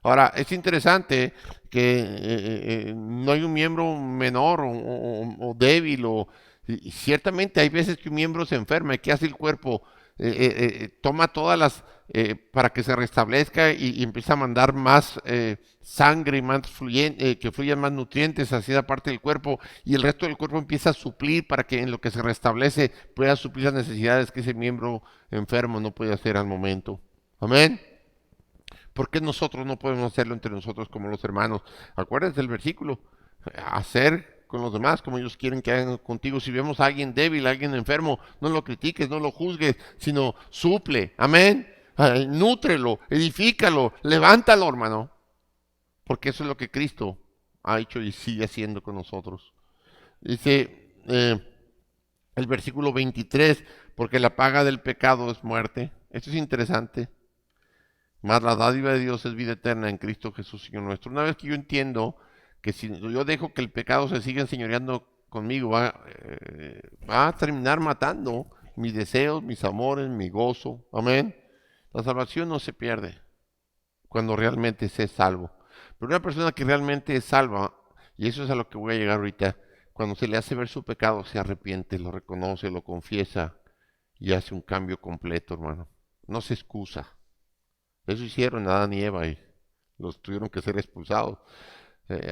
Ahora, es interesante que no hay un miembro menor o débil, y ciertamente hay veces que un miembro se enferma. ¿Y qué hace el cuerpo? Toma todas las, para que se restablezca y empieza a mandar más sangre, más que fluyan más nutrientes hacia esa parte del cuerpo, y el resto del cuerpo empieza a suplir para que en lo que se restablece pueda suplir las necesidades que ese miembro enfermo no puede hacer al momento. Amén. ¿Por qué nosotros no podemos hacerlo entre nosotros como los hermanos? Acuérdense del versículo, hacer con los demás como ellos quieren que hagan contigo. Si vemos a alguien débil, a alguien enfermo, no lo critiques, no lo juzgues, sino suple, amén. Nútrelo, edifícalo, levántalo, hermano. Porque eso es lo que Cristo ha hecho y sigue haciendo con nosotros. Dice el versículo 23, porque la paga del pecado es muerte. Esto es interesante. Mas la dádiva de Dios es vida eterna en Cristo Jesús, Señor nuestro. Una vez que yo entiendo que si yo dejo que el pecado se siga enseñoreando conmigo, va a terminar matando mis deseos, mis amores, mi gozo. Amén. La salvación no se pierde cuando realmente se es salvo. Pero una persona que realmente es salva, y eso es a lo que voy a llegar ahorita, cuando se le hace ver su pecado, se arrepiente, lo reconoce, lo confiesa y hace un cambio completo, hermano. No se excusa. Eso hicieron Adán y Eva y los tuvieron que ser expulsados.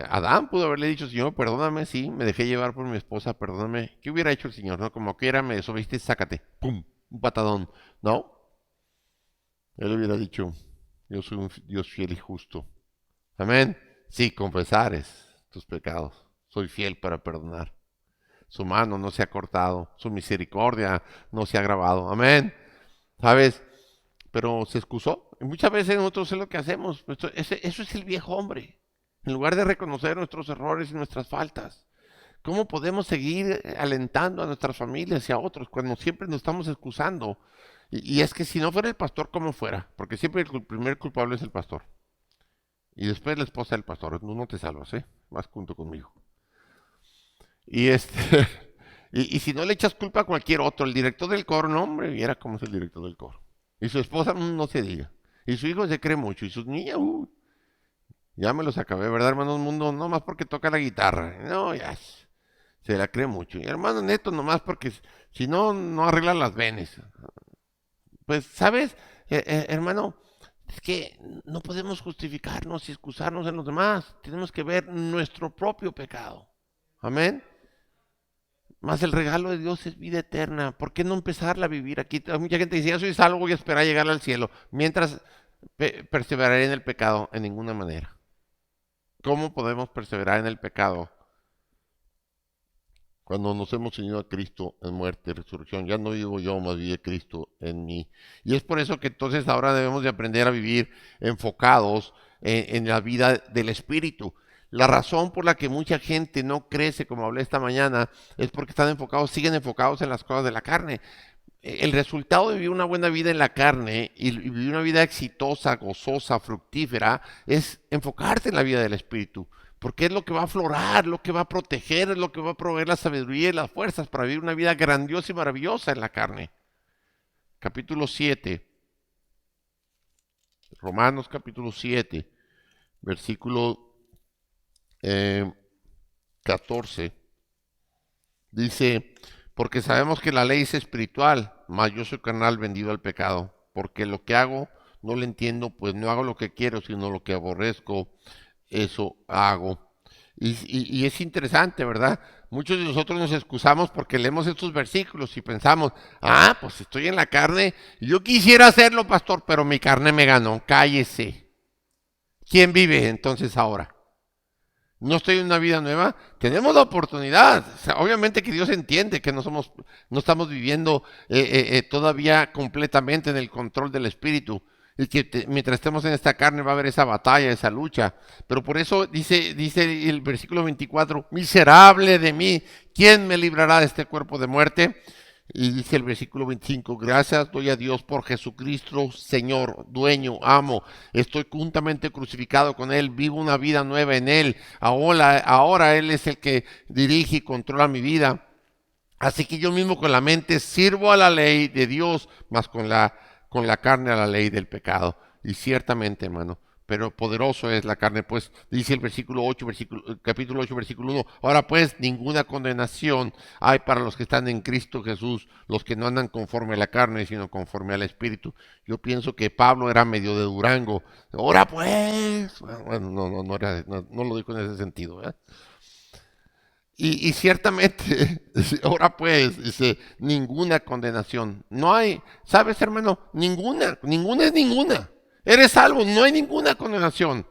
Adán pudo haberle dicho, Señor, perdóname, sí, me dejé llevar por mi esposa, perdóname. ¿Qué hubiera hecho el Señor? No, como quiera me desobediste, sácate. ¡Pum! Un patadón. No, él hubiera dicho, yo soy un Dios fiel y justo. Amén. Sí, confesares tus pecados. Soy fiel para perdonar. Su mano no se ha cortado, su misericordia no se ha agravado. Amén. ¿Sabes? Pero se excusó. Y muchas veces nosotros es lo que hacemos. Eso es el viejo hombre. En lugar de reconocer nuestros errores y nuestras faltas. ¿Cómo podemos seguir alentando a nuestras familias y a otros cuando siempre nos estamos excusando? Y es que si no fuera el pastor, ¿cómo fuera? Porque siempre el primer culpable es el pastor. Y después la esposa del pastor. No te salvas, ¿eh? Vas junto conmigo. Y y si no le echas culpa a cualquier otro, el director del coro, no, hombre, viera cómo es el director del coro. Y su esposa, no se diga. Y su hijo se cree mucho. Y sus niñas, ya me los acabé, ¿verdad, hermano? Mundo, no más porque toca la guitarra. No, ya se la cree mucho. Y hermano Neto, nomás porque si no, no arregla las venes. Pues, ¿sabes, hermano? Es que no podemos justificarnos y excusarnos en los demás. Tenemos que ver nuestro propio pecado. Amén. Más el regalo de Dios es vida eterna. ¿Por qué no empezarla a vivir aquí? Mucha gente dice, yo soy salvo, voy a esperar a llegar al cielo. Mientras perseveraré en el pecado, en ninguna manera. ¿Cómo podemos perseverar en el pecado cuando nos hemos unido a Cristo en muerte y resurrección? Ya no vivo yo, más vive Cristo en mí. Y es por eso que entonces ahora debemos de aprender a vivir enfocados en la vida del Espíritu. La razón por la que mucha gente no crece, como hablé esta mañana, es porque están enfocados, siguen enfocados en las cosas de la carne. El resultado de vivir una buena vida en la carne y vivir una vida exitosa, gozosa, fructífera, es enfocarte en la vida del Espíritu. Porque es lo que va a aflorar, lo que va a proteger, es lo que va a proveer la sabiduría y las fuerzas para vivir una vida grandiosa y maravillosa en la carne. Capítulo 7, Romanos capítulo 7, versículo 14, dice, porque sabemos que la ley es espiritual, mas yo soy carnal vendido al pecado, porque lo que hago no lo entiendo, pues no hago lo que quiero, sino lo que aborrezco, eso hago. Y es interesante, ¿verdad? Muchos de nosotros nos excusamos porque leemos estos versículos y pensamos, pues estoy en la carne, yo quisiera hacerlo, pastor, pero mi carne me ganó, cállese. ¿Quién vive entonces ahora? No estoy en una vida nueva, tenemos la oportunidad. O sea, obviamente que Dios entiende que no estamos viviendo todavía completamente en el control del Espíritu. Y que mientras estemos en esta carne va a haber esa batalla, esa lucha. Pero por eso dice el versículo 24, miserable de mí, ¿quién me librará de este cuerpo de muerte? Y dice el versículo 25, gracias doy a Dios por Jesucristo, Señor, dueño, amo. Estoy juntamente crucificado con Él, vivo una vida nueva en Él. Ahora Él es el que dirige y controla mi vida. Así que yo mismo con la mente sirvo a la ley de Dios, más con la carne a la ley del pecado. Y ciertamente, hermano, pero poderoso es la carne, pues dice el versículo 8, capítulo 8, versículo 1, ahora pues ninguna condenación hay para los que están en Cristo Jesús, los que no andan conforme a la carne, sino conforme al Espíritu. Yo pienso que Pablo era medio de Durango, ahora pues, bueno, no lo digo en ese sentido, ¿verdad? Y ciertamente, ahora pues, dice, ninguna condenación. No hay, ¿sabes, hermano? Ninguna es ninguna. Eres salvo, no hay ninguna condenación.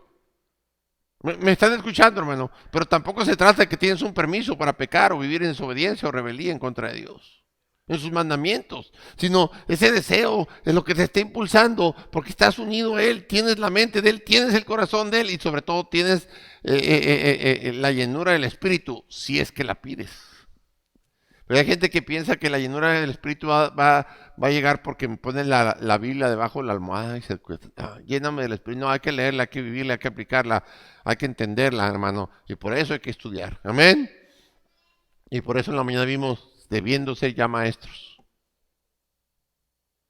Me están escuchando, hermano. Pero tampoco se trata de que tienes un permiso para pecar o vivir en desobediencia o rebeldía en contra de Dios, en sus mandamientos, sino ese deseo es lo que te está impulsando, porque estás unido a Él, tienes la mente de Él, tienes el corazón de Él y sobre todo tienes la llenura del Espíritu, si es que la pides. Pero hay gente que piensa que la llenura del Espíritu va a llegar porque me ponen la Biblia debajo de la almohada y se lléname del Espíritu. No, hay que leerla, hay que vivirla, hay que aplicarla, hay que entenderla, hermano. Y por eso hay que estudiar. Amén. Y por eso en la mañana vimos debiendo ser ya maestros.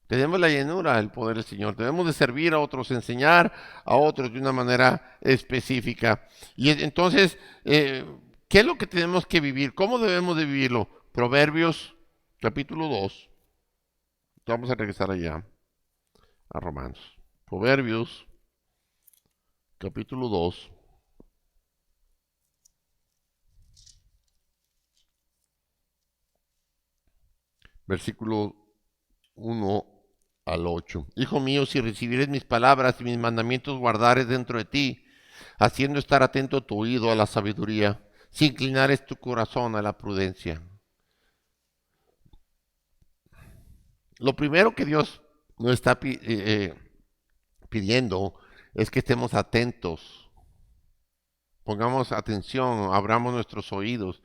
Tenemos la llenura del poder del Señor. Debemos de servir a otros, enseñar a otros de una manera específica. Y entonces, ¿qué es lo que tenemos que vivir? ¿Cómo debemos de vivirlo? Proverbios capítulo 2. Vamos a regresar allá a Romanos. Proverbios capítulo 2. versículo 1 al 8. Hijo mío, si recibieres mis palabras y mis mandamientos guardares dentro de ti, haciendo estar atento tu oído a la sabiduría, si inclinares tu corazón a la prudencia. Lo primero que Dios nos está pidiendo es que estemos atentos, pongamos atención, abramos nuestros oídos.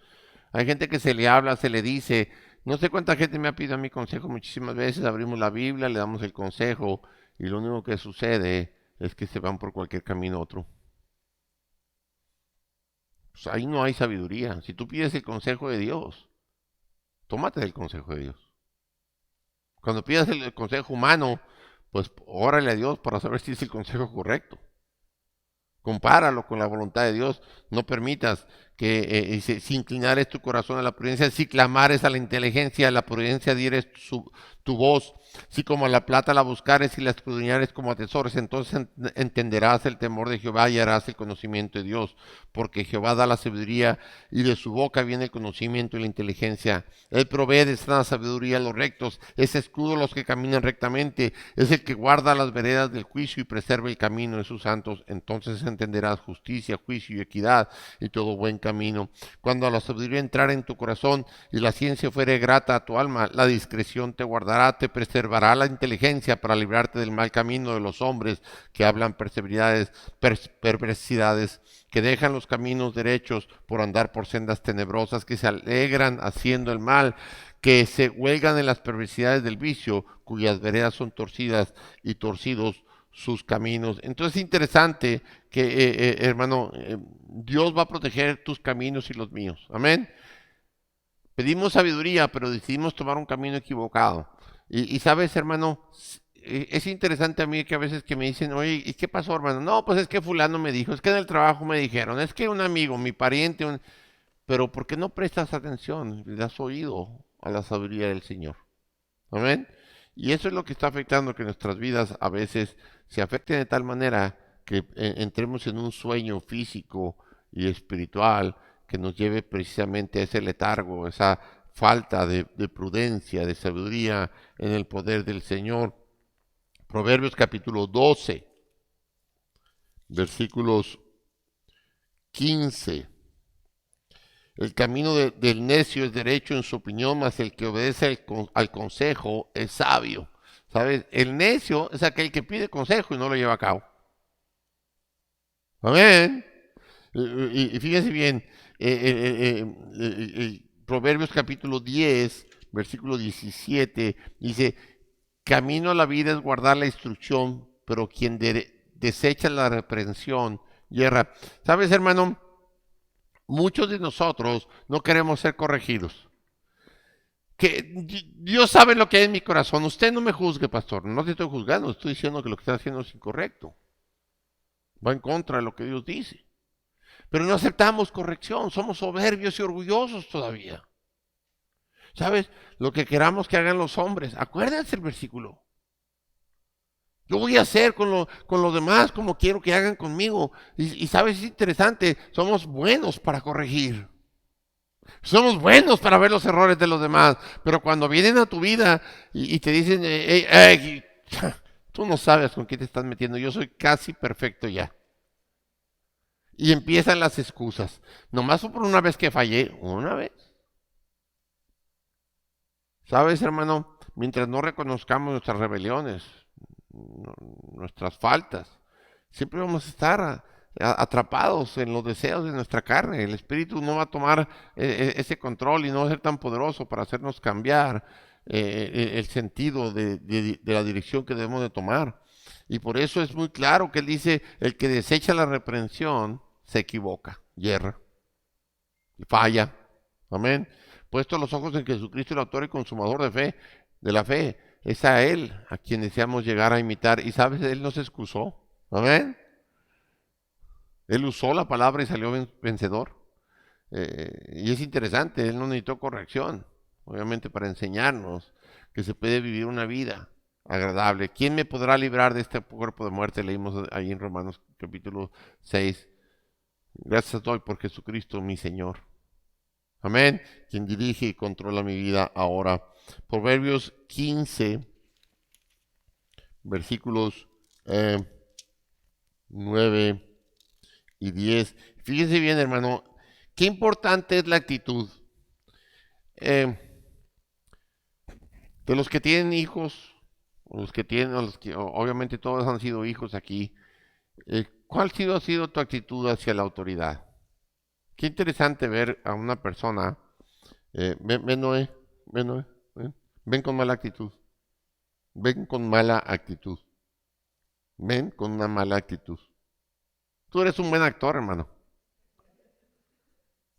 Hay gente que se le habla, se le dice, no sé cuánta gente me ha pedido a mi consejo muchísimas veces, abrimos la Biblia, le damos el consejo y lo único que sucede es que se van por cualquier camino otro. Pues ahí no hay sabiduría. Si tú pides el consejo de Dios, tómate el consejo de Dios. Cuando pidas el consejo humano, pues órale a Dios para saber si es el consejo correcto. Compáralo con la voluntad de Dios. No permitas que si inclinares tu corazón a la prudencia, si clamares a la inteligencia, a la prudencia dieres tu voz, si como a la plata la buscares y la escudriñares como a tesoros, entonces entenderás el temor de Jehová y harás el conocimiento de Dios, porque Jehová da la sabiduría y de su boca viene el conocimiento y la inteligencia. Él provee de sana sabiduría a los rectos, es escudo a los que caminan rectamente, es el que guarda las veredas del juicio y preserva el camino de sus santos. Entonces entenderás justicia, juicio y equidad y todo buen camino. Cuando la sabiduría entrara en tu corazón y la ciencia fuere grata a tu alma, la discreción te guardará, te preservará la inteligencia para librarte del mal camino de los hombres que hablan perversidades, que dejan los caminos derechos por andar por sendas tenebrosas, que se alegran haciendo el mal, que se huelgan en las perversidades del vicio, cuyas veredas son torcidas y torcidos sus caminos. Entonces es interesante que, hermano, Dios va a proteger tus caminos y los míos. Amén. Pedimos sabiduría, pero decidimos tomar un camino equivocado. Y sabes, hermano, es interesante a mí que a veces que me dicen, oye, ¿y qué pasó, hermano? No, pues es que fulano me dijo, es que en el trabajo me dijeron, es que un amigo, mi pariente, pero ¿por qué no prestas atención? Le das oído a la sabiduría del Señor. Amén. Y eso es lo que está afectando que nuestras vidas a veces se afecten de tal manera que entremos en un sueño físico y espiritual que nos lleve precisamente a ese letargo, esa falta de prudencia, de sabiduría en el poder del Señor. Proverbios capítulo 12, versículos 15. El camino del necio es derecho en su opinión, mas el que obedece al consejo es sabio. ¿Sabes? El necio es aquel que pide consejo y no lo lleva a cabo. Amén. Y fíjense bien, Proverbios capítulo 10, versículo 17, dice, camino a la vida es guardar la instrucción, pero quien desecha la reprensión yerra. ¿Sabes, hermano? Muchos de nosotros no queremos ser corregidos. Que Dios sabe lo que hay en mi corazón. Usted no me juzgue, pastor. No te estoy juzgando. Estoy diciendo que lo que está haciendo es incorrecto. Va en contra de lo que Dios dice. Pero no aceptamos corrección. Somos soberbios y orgullosos todavía. ¿Sabes? Lo que queramos que hagan los hombres. Acuérdense el versículo. Yo voy a hacer con los demás como quiero que hagan conmigo. Y sabes, es interesante. Somos buenos para corregir. Somos buenos para ver los errores de los demás, pero cuando vienen a tu vida y te dicen, tú no sabes con qué te estás metiendo, yo soy casi perfecto ya. Y empiezan las excusas. Nomás por una vez que fallé, una vez. ¿Sabes, hermano? Mientras no reconozcamos nuestras rebeliones, nuestras faltas, siempre vamos a estar atrapados en los deseos de nuestra carne. El Espíritu no va a tomar ese control y no va a ser tan poderoso para hacernos cambiar el sentido de la dirección que debemos de tomar. Y por eso es muy claro que él dice, el que desecha la reprensión se equivoca, yerra, falla. Amén. Puesto los ojos en Jesucristo, el autor y consumador de la fe, es a Él a quien deseamos llegar a imitar. Y sabes, Él nos excusó. Amén. Él usó la palabra y salió vencedor. Y es interesante, Él no necesitó corrección, obviamente para enseñarnos que se puede vivir una vida agradable. ¿Quién me podrá librar de este cuerpo de muerte? Leímos ahí en Romanos capítulo 6. Gracias doy por Jesucristo mi Señor. Amén. Quien dirige y controla mi vida ahora. Proverbios 15, versículos 9 y 10. Fíjense bien, hermano, qué importante es la actitud. De los que tienen hijos, obviamente todos han sido hijos aquí, ¿cuál ha sido tu actitud hacia la autoridad? Qué interesante ver a una persona, ven Noé, ven con mala actitud, ven con mala actitud, ven con una mala actitud. Tú eres un buen actor, hermano.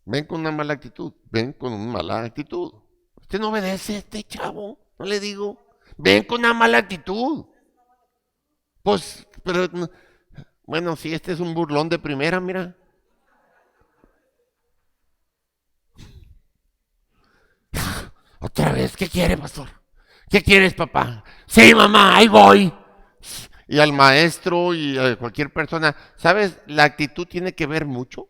Ven con una mala actitud, ven con una mala actitud. Usted no obedece a este chavo, no le digo. Ven con una mala actitud. Pues, pero, bueno, si este es un burlón de primera, mira. Otra vez, ¿qué quiere, pastor? ¿Qué quieres, papá? Sí, mamá, ahí voy. Y al maestro y a cualquier persona, ¿sabes? La actitud tiene que ver mucho.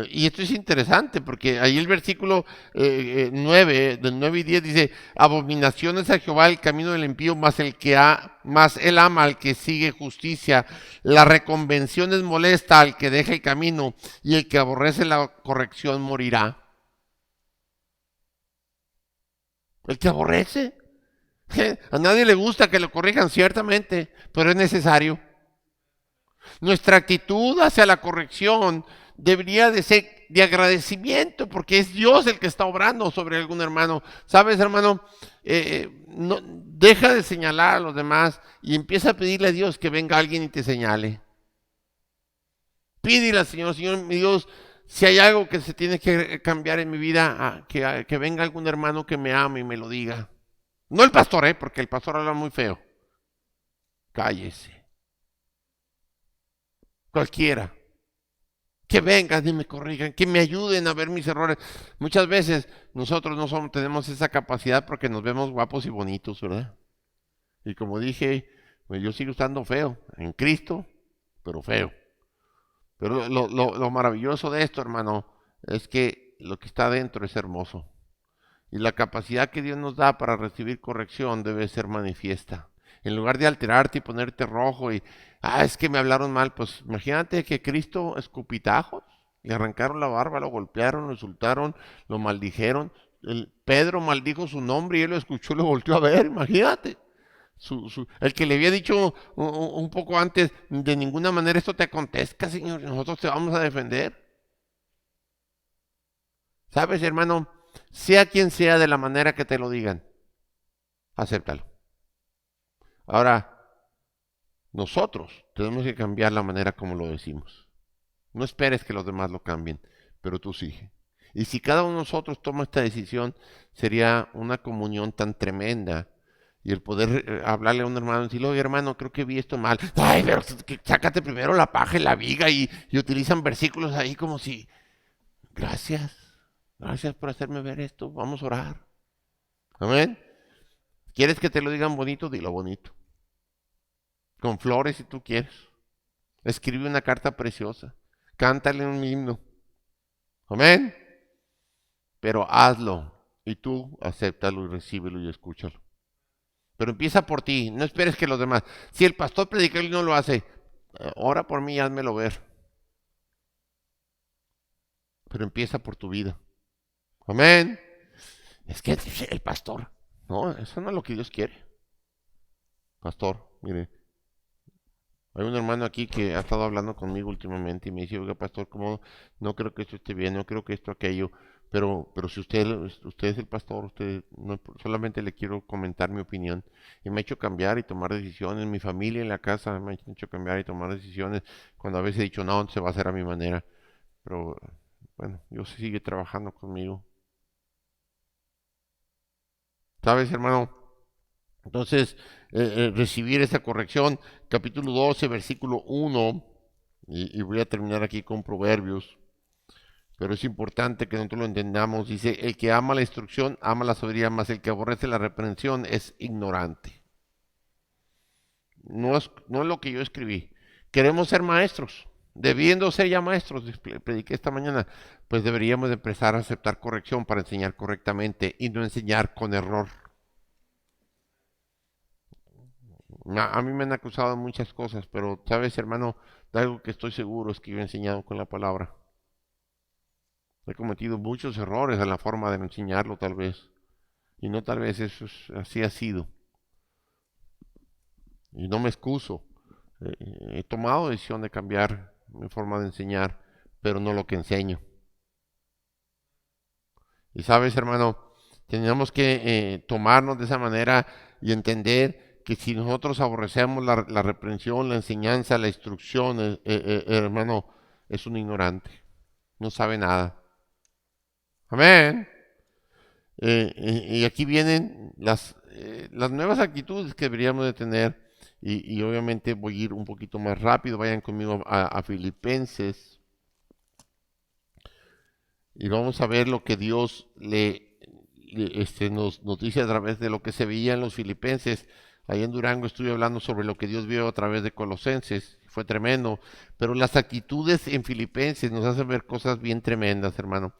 Y esto es interesante porque ahí el versículo 9, del 9 y 10 dice, abominaciones a Jehová el camino del impío, más él ama al que sigue justicia. La reconvención es molesta al que deja el camino, y el que aborrece la corrección morirá. El que aborrece, a nadie le gusta que lo corrijan, ciertamente, pero es necesario. Nuestra actitud hacia la corrección debería de ser de agradecimiento, porque es Dios el que está obrando sobre algún hermano. ¿Sabes, hermano? No, deja de señalar a los demás y empieza a pedirle a Dios que venga alguien y te señale. Pídele al Señor, Señor mi Dios, si hay algo que se tiene que cambiar en mi vida, que venga algún hermano que me ame y me lo diga. No el pastor, porque el pastor habla muy feo. Cállese. Cualquiera. Que vengan y me corrijan, que me ayuden a ver mis errores. Muchas veces nosotros no tenemos esa capacidad porque nos vemos guapos y bonitos, ¿verdad? Y como dije, pues yo sigo estando feo, en Cristo, pero feo. Pero lo maravilloso de esto, hermano, es que lo que está dentro es hermoso. Y la capacidad que Dios nos da para recibir corrección debe ser manifiesta. En lugar de alterarte y ponerte rojo y, es que me hablaron mal, pues imagínate que Cristo escupitajos, le arrancaron la barba, lo golpearon, lo insultaron, lo maldijeron. Pedro maldijo su nombre y él lo escuchó y lo volteó a ver, imagínate. El que le había dicho un poco antes, de ninguna manera esto te acontezca, Señor, nosotros te vamos a defender. ¿Sabes, hermano? Sea quien sea, de la manera que te lo digan, acéptalo. Ahora, nosotros tenemos que cambiar la manera como lo decimos. No esperes que los demás lo cambien, pero tú sigue. Y si cada uno de nosotros toma esta decisión, sería una comunión tan tremenda. Y el poder hablarle a un hermano y decirle, oye hermano, creo que vi esto mal. Ay, pero sácate primero la paja y la viga y utilizan versículos ahí como si, gracias por hacerme ver esto, vamos a orar. Amén. ¿Quieres que te lo digan bonito? Dilo bonito. Con flores si tú quieres. Escribe una carta preciosa. Cántale un himno. Amén. Pero hazlo. Y tú acéptalo y recíbelo y escúchalo. Pero empieza por ti. No esperes que los demás. Si el pastor predica y no lo hace, ora por mí y házmelo ver. Pero empieza por tu vida. Amén. Es que el pastor. No, eso no es lo que Dios quiere. Pastor, mire. Hay un hermano aquí que ha estado hablando conmigo últimamente y me dice, oiga, pastor, ¿cómo? No creo que esto esté bien, no creo que esto, aquello, pero si usted es el pastor, usted no, solamente le quiero comentar mi opinión. Y me ha hecho cambiar y tomar decisiones, mi familia en la casa me ha hecho cambiar y tomar decisiones, cuando a veces he dicho, no, se va a hacer a mi manera. Pero, bueno, Dios sigue trabajando conmigo. ¿Sabes, hermano? Entonces, recibir esa corrección, capítulo 12, versículo 1, y voy a terminar aquí con Proverbios, pero es importante que nosotros lo entendamos. Dice, el que ama la instrucción, ama la sabiduría, mas el que aborrece la reprensión es ignorante. No es lo que yo escribí. Queremos ser maestros. debiendo ser ya maestros, prediqué esta mañana, pues deberíamos de empezar a aceptar corrección para enseñar correctamente y no enseñar con error. A mí me han acusado de muchas cosas, pero sabes, hermano, de algo que estoy seguro es que yo he enseñado con la palabra. He cometido muchos errores en la forma de enseñarlo, tal vez. Y no tal vez así ha sido. Y no me excuso. He tomado decisión de cambiar mi forma de enseñar, pero no lo que enseño. Y sabes, hermano, tenemos que tomarnos de esa manera y entender que si nosotros aborrecemos la reprensión, la enseñanza, la instrucción, hermano, es un ignorante. No sabe nada. Amén. Y aquí vienen las nuevas actitudes que deberíamos de tener. Y obviamente voy a ir un poquito más rápido. Vayan conmigo a Filipenses. Y vamos a ver lo que Dios nos dice a través de lo que se veía en los Filipenses. Ahí en Durango estuve hablando sobre lo que Dios vio a través de Colosenses. Fue tremendo. Pero las actitudes en Filipenses nos hacen ver cosas bien tremendas, hermano.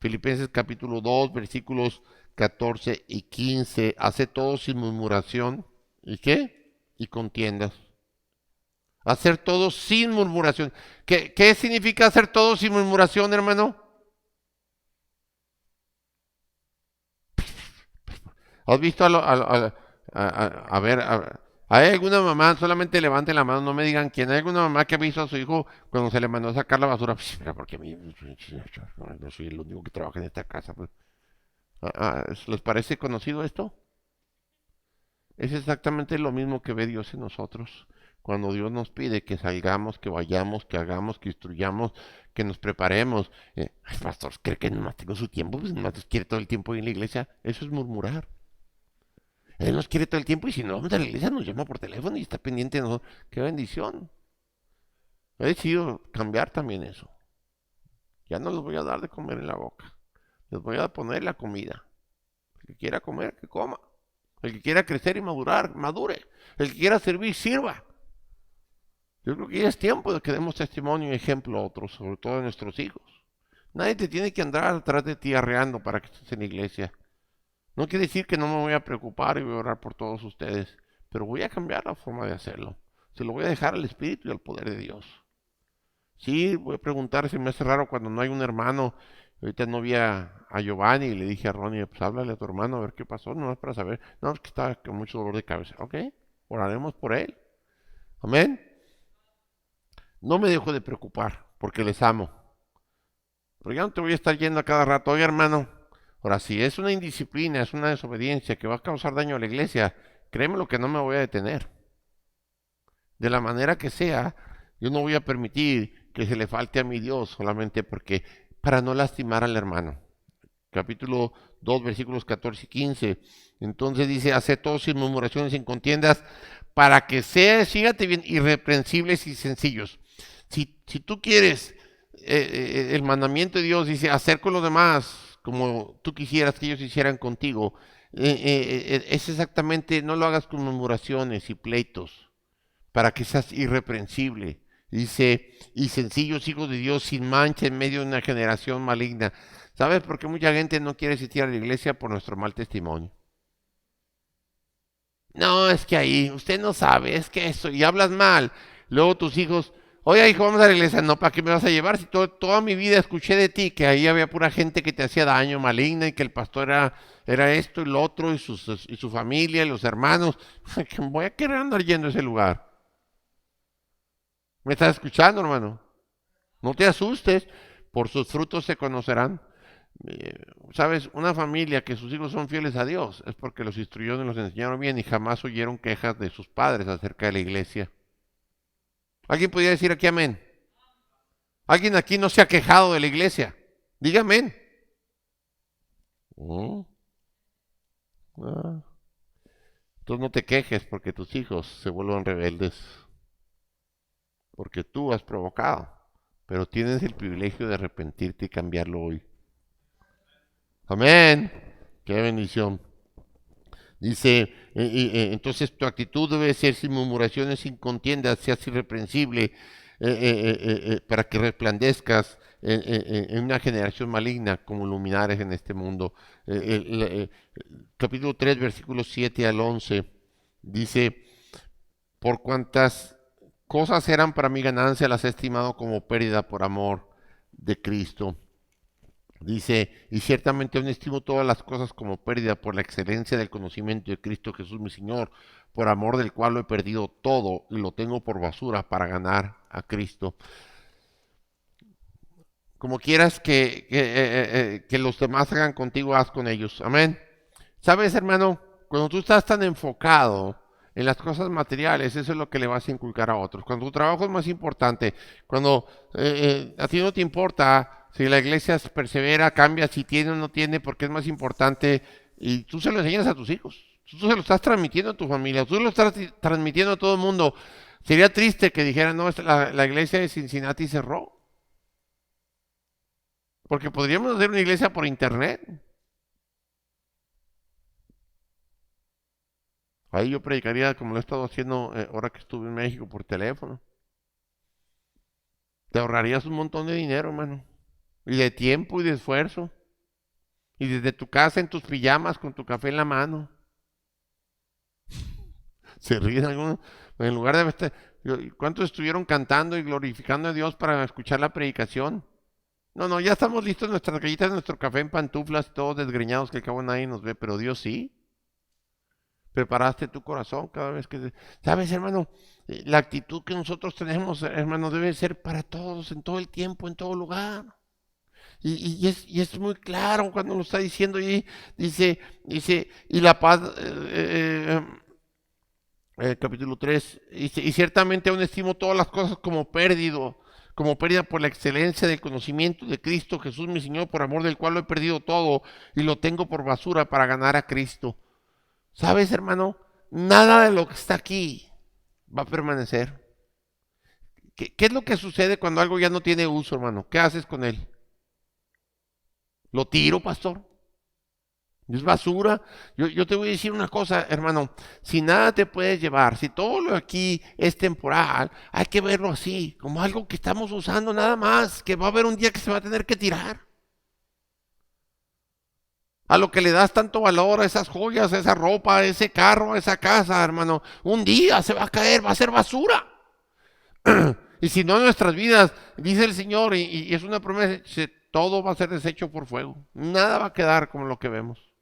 Filipenses capítulo 2, versículos 14 y 15. Hace todo sin murmuración. ¿Y qué? Y contiendas. Hacer todo sin murmuración. ¿Qué significa hacer todo sin murmuración, hermano? ¿Has visto a ver, hay alguna mamá, solamente levanten la mano, no me digan quién, hay alguna mamá que ha visto a su hijo cuando se le mandó a sacar la basura? Pues, mira, porque a mí no soy el único que trabaja en esta casa. Pues. ¿Les parece conocido esto? Es exactamente lo mismo que ve Dios en nosotros. Cuando Dios nos pide que salgamos, que vayamos, que hagamos, que instruyamos, que nos preparemos. Ay, pastor, ¿cree que nomás tengo su tiempo? Pues nomás quiere todo el tiempo ir en la iglesia. Eso es murmurar. Él nos quiere todo el tiempo y si no vamos a la iglesia nos llama por teléfono y está pendiente de nosotros. ¡Qué bendición! He decidido cambiar también eso. Ya no les voy a dar de comer en la boca. Les voy a poner la comida. El que quiera comer, que coma. El que quiera crecer y madurar, madure. El que quiera servir, sirva. Yo creo que ya es tiempo de que demos testimonio y ejemplo a otros, sobre todo a nuestros hijos. Nadie te tiene que andar atrás de ti arreando para que estés en la iglesia. No quiere decir que no me voy a preocupar y voy a orar por todos ustedes, pero voy a cambiar la forma de hacerlo. Se lo voy a dejar al Espíritu y al poder de Dios. Sí, voy a preguntar si me hace raro cuando no hay un hermano. Ahorita no vi a Giovanni y le dije a Ronnie, pues háblale a tu hermano a ver qué pasó, no es para saber. No, es que estaba con mucho dolor de cabeza. Ok, oraremos por él. Amén. No me dejo de preocupar porque les amo. Pero ya no te voy a estar yendo a cada rato. Oye, hermano, ahora si es una indisciplina, es una desobediencia que va a causar daño a la iglesia, créeme lo que no me voy a detener. De la manera que sea, yo no voy a permitir que se le falte a mi Dios solamente porque para no lastimar al hermano. Capítulo 2, versículos 14 y 15. Entonces dice, hace todo sin murmuraciones, sin contiendas, para que seas, fíjate bien, irreprensibles y sencillos. Si tú quieres, el mandamiento de Dios dice, hacer con los demás como tú quisieras que ellos hicieran contigo, es exactamente, no lo hagas con murmuraciones y pleitos, para que seas irreprensible. Dice, y sencillos hijos de Dios sin mancha en medio de una generación maligna. ¿Sabes por qué mucha gente no quiere asistir a la iglesia? Por nuestro mal testimonio. No, es que ahí, usted no sabe, es que eso, y hablas mal. Luego tus hijos, oye hijo, vamos a la iglesia. No, ¿para qué me vas a llevar? Si toda mi vida escuché de ti que ahí había pura gente que te hacía daño, maligna, y que el pastor era esto y lo otro, y su familia, y los hermanos. Voy a querer andar yendo a ese lugar. ¿Me estás escuchando, hermano? No te asustes, por sus frutos se conocerán. Sabes, una familia que sus hijos son fieles a Dios es porque los instruyeron y los enseñaron bien y jamás oyeron quejas de sus padres acerca de la iglesia. ¿Alguien podría decir aquí amén? ¿Alguien aquí no se ha quejado de la iglesia? Diga amén. Entonces no te quejes porque tus hijos se vuelvan rebeldes. Porque tú has provocado. Pero tienes el privilegio de arrepentirte y cambiarlo hoy. Amén. Qué bendición. Dice, entonces tu actitud debe ser sin murmuraciones, sin contiendas, seas irreprensible. para que resplandezcas en una generación maligna como luminares en este mundo. Capítulo 3, versículos 7 al 11, dice, por cuantas cosas eran para mi ganancia, las he estimado como pérdida por amor de Cristo. Dice, y ciertamente aún estimo todas las cosas como pérdida por la excelencia del conocimiento de Cristo Jesús mi Señor, por amor del cual lo he perdido todo y lo tengo por basura para ganar a Cristo. Como quieras que los demás hagan contigo, haz con ellos. Amén. ¿Sabes, hermano? Cuando tú estás tan enfocado en las cosas materiales, eso es lo que le vas a inculcar a otros. Cuando tu trabajo es más importante, cuando a ti no te importa si la iglesia persevera, cambia, si tiene o no tiene, porque es más importante, y tú se lo enseñas a tus hijos, tú se lo estás transmitiendo a tu familia, tú lo estás transmitiendo a todo el mundo. Sería triste que dijeran, no, la iglesia de Cincinnati cerró, porque podríamos hacer una iglesia por internet. Ahí yo predicaría como lo he estado haciendo ahora que estuve en México por teléfono. Te ahorrarías un montón de dinero, hermano. Y de tiempo y de esfuerzo. Y desde tu casa en tus pijamas con tu café en la mano. Se ríen algunos. En lugar de estar... ¿Cuántos estuvieron cantando y glorificando a Dios para escuchar la predicación? No, ya estamos listos, nuestras galletas, nuestro café en pantuflas, todos desgreñados, que al cabo nadie nos ve, pero Dios sí. Preparaste tu corazón cada vez que... ¿Sabes, hermano? La actitud que nosotros tenemos, hermano, debe ser para todos, en todo el tiempo, en todo lugar. Y es muy claro cuando lo está diciendo y dice, y la paz, capítulo 3, y ciertamente aún estimo todas las cosas como pérdida por la excelencia del conocimiento de Cristo Jesús mi Señor, por amor del cual lo he perdido todo y lo tengo por basura para ganar a Cristo. ¿Sabes, hermano? Nada de lo que está aquí va a permanecer. ¿Qué es lo que sucede cuando algo ya no tiene uso, hermano? ¿Qué haces con él? ¿Lo tiro, pastor? ¿Es basura? Yo te voy a decir una cosa, hermano. Si nada te puedes llevar, si todo lo aquí es temporal, hay que verlo así, como algo que estamos usando nada más, que va a haber un día que se va a tener que tirar. A lo que le das tanto valor, a esas joyas, a esa ropa, a ese carro, a esa casa, hermano, un día se va a caer, va a ser basura. Y si no en nuestras vidas, dice el Señor, y es una promesa, todo va a ser deshecho por fuego. Nada va a quedar como lo que vemos.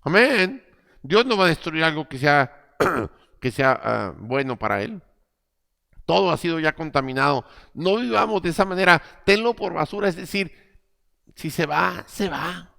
Amén. Dios no va a destruir algo que sea, bueno para Él. Todo ha sido ya contaminado. No vivamos de esa manera. Tenlo por basura, es decir, si se va, se va.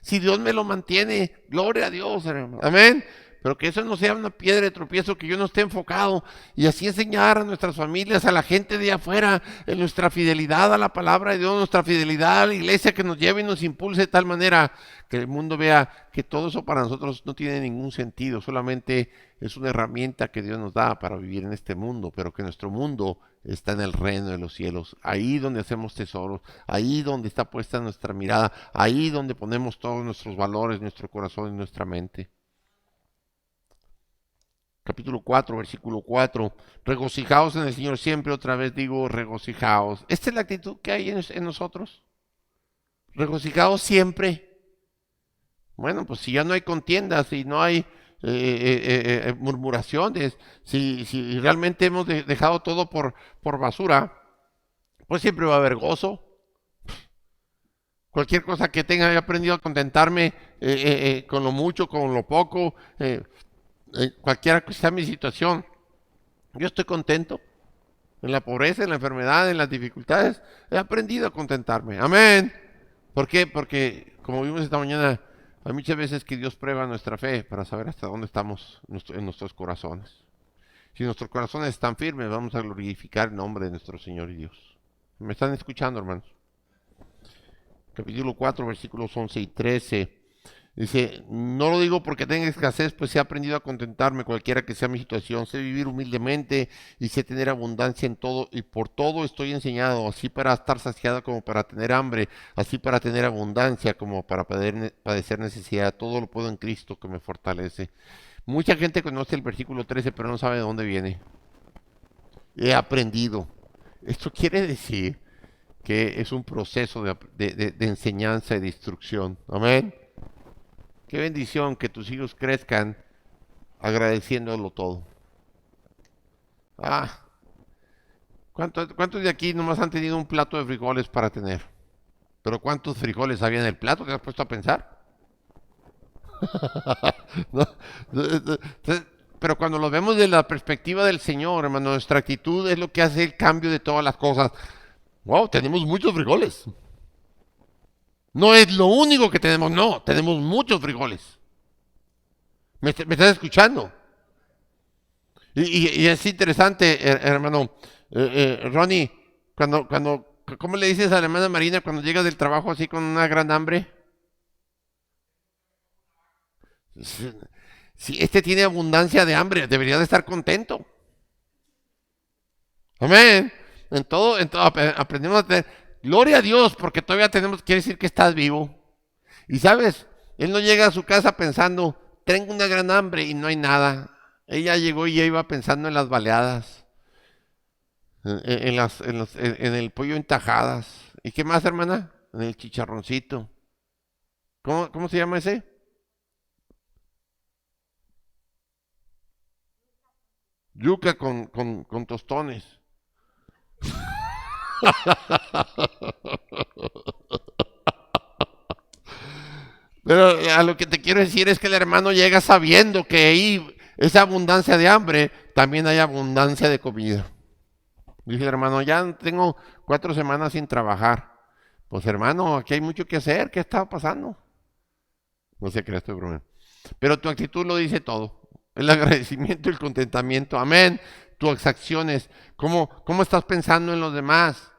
Si Dios me lo mantiene, gloria a Dios, hermano. Amén. Pero que eso no sea una piedra de tropiezo, que yo no esté enfocado. Y así enseñar a nuestras familias, a la gente de afuera, en nuestra fidelidad a la palabra de Dios, nuestra fidelidad a la iglesia, que nos lleve y nos impulse de tal manera que el mundo vea que todo eso para nosotros no tiene ningún sentido. Solamente es una herramienta que Dios nos da para vivir en este mundo, pero que nuestro mundo está en el reino de los cielos, ahí donde hacemos tesoros, ahí donde está puesta nuestra mirada, ahí donde ponemos todos nuestros valores, nuestro corazón y nuestra mente. Capítulo 4, versículo 4, regocijaos en el Señor siempre, otra vez digo regocijaos. Esta es la actitud que hay en nosotros, regocijaos siempre. Bueno, pues si ya no hay contiendas, si no hay murmuraciones, si realmente hemos dejado todo por basura, pues siempre va a haber gozo. Cualquier cosa que tenga, he aprendido a contentarme con lo mucho, con lo poco, cualquiera que sea mi situación. Yo estoy contento. En la pobreza, en la enfermedad, en las dificultades, he aprendido a contentarme. Amén. ¿Por qué? Porque, como vimos esta mañana, hay muchas veces que Dios prueba nuestra fe para saber hasta dónde estamos en nuestros corazones. Si nuestros corazones están firmes, vamos a glorificar el nombre de nuestro Señor y Dios. ¿Me están escuchando, hermanos? Capítulo 4, versículos 11 y 13. Dice, no lo digo porque tenga escasez, pues he aprendido a contentarme cualquiera que sea mi situación. Sé vivir humildemente y sé tener abundancia en todo, y por todo estoy enseñado, así para estar saciado como para tener hambre, así para tener abundancia como para padecer necesidad. Todo lo puedo en Cristo que me fortalece. Mucha gente conoce el versículo 13, pero no sabe de dónde viene. he aprendido. Esto quiere decir que es un proceso de enseñanza y de instrucción. Amén. Qué bendición que tus hijos crezcan agradeciéndolo todo. Ah, ¿cuántos de aquí nomás han tenido un plato de frijoles para tener? Pero ¿cuántos frijoles había en el plato? ¿Te has puesto a pensar? ¿No? Pero cuando lo vemos de la perspectiva del Señor, hermano, nuestra actitud es lo que hace el cambio de todas las cosas. Wow, tenemos muchos frijoles. No es lo único que tenemos, no, tenemos muchos frijoles. ¿Me estás escuchando? Y es interesante, hermano, Ronnie, ¿cómo le dices a la hermana Marina cuando llega del trabajo así con una gran hambre? Si este tiene abundancia de hambre, debería de estar contento. Amén. En todo aprendemos a tener. Gloria a Dios, porque todavía tenemos, quiere decir que estás vivo. Y sabes, él no llega a su casa pensando, tengo una gran hambre y no hay nada. Ella llegó y ya iba pensando en las baleadas, en el pollo en tajadas. ¿Y qué más, hermana? En el chicharroncito. ¿Cómo se llama ese? Yuca con tostones. Pero a lo que te quiero decir es que el hermano llega sabiendo que ahí esa abundancia de hambre, también hay abundancia de comida. Dice el hermano, ya tengo 4 semanas sin trabajar. Pues hermano, aquí hay mucho que hacer. ¿Qué está pasando? No sé qué estoy bromeando. Pero tu actitud lo dice todo. El agradecimiento, el contentamiento. Amén. Tus acciones. ¿Cómo estás pensando en los demás?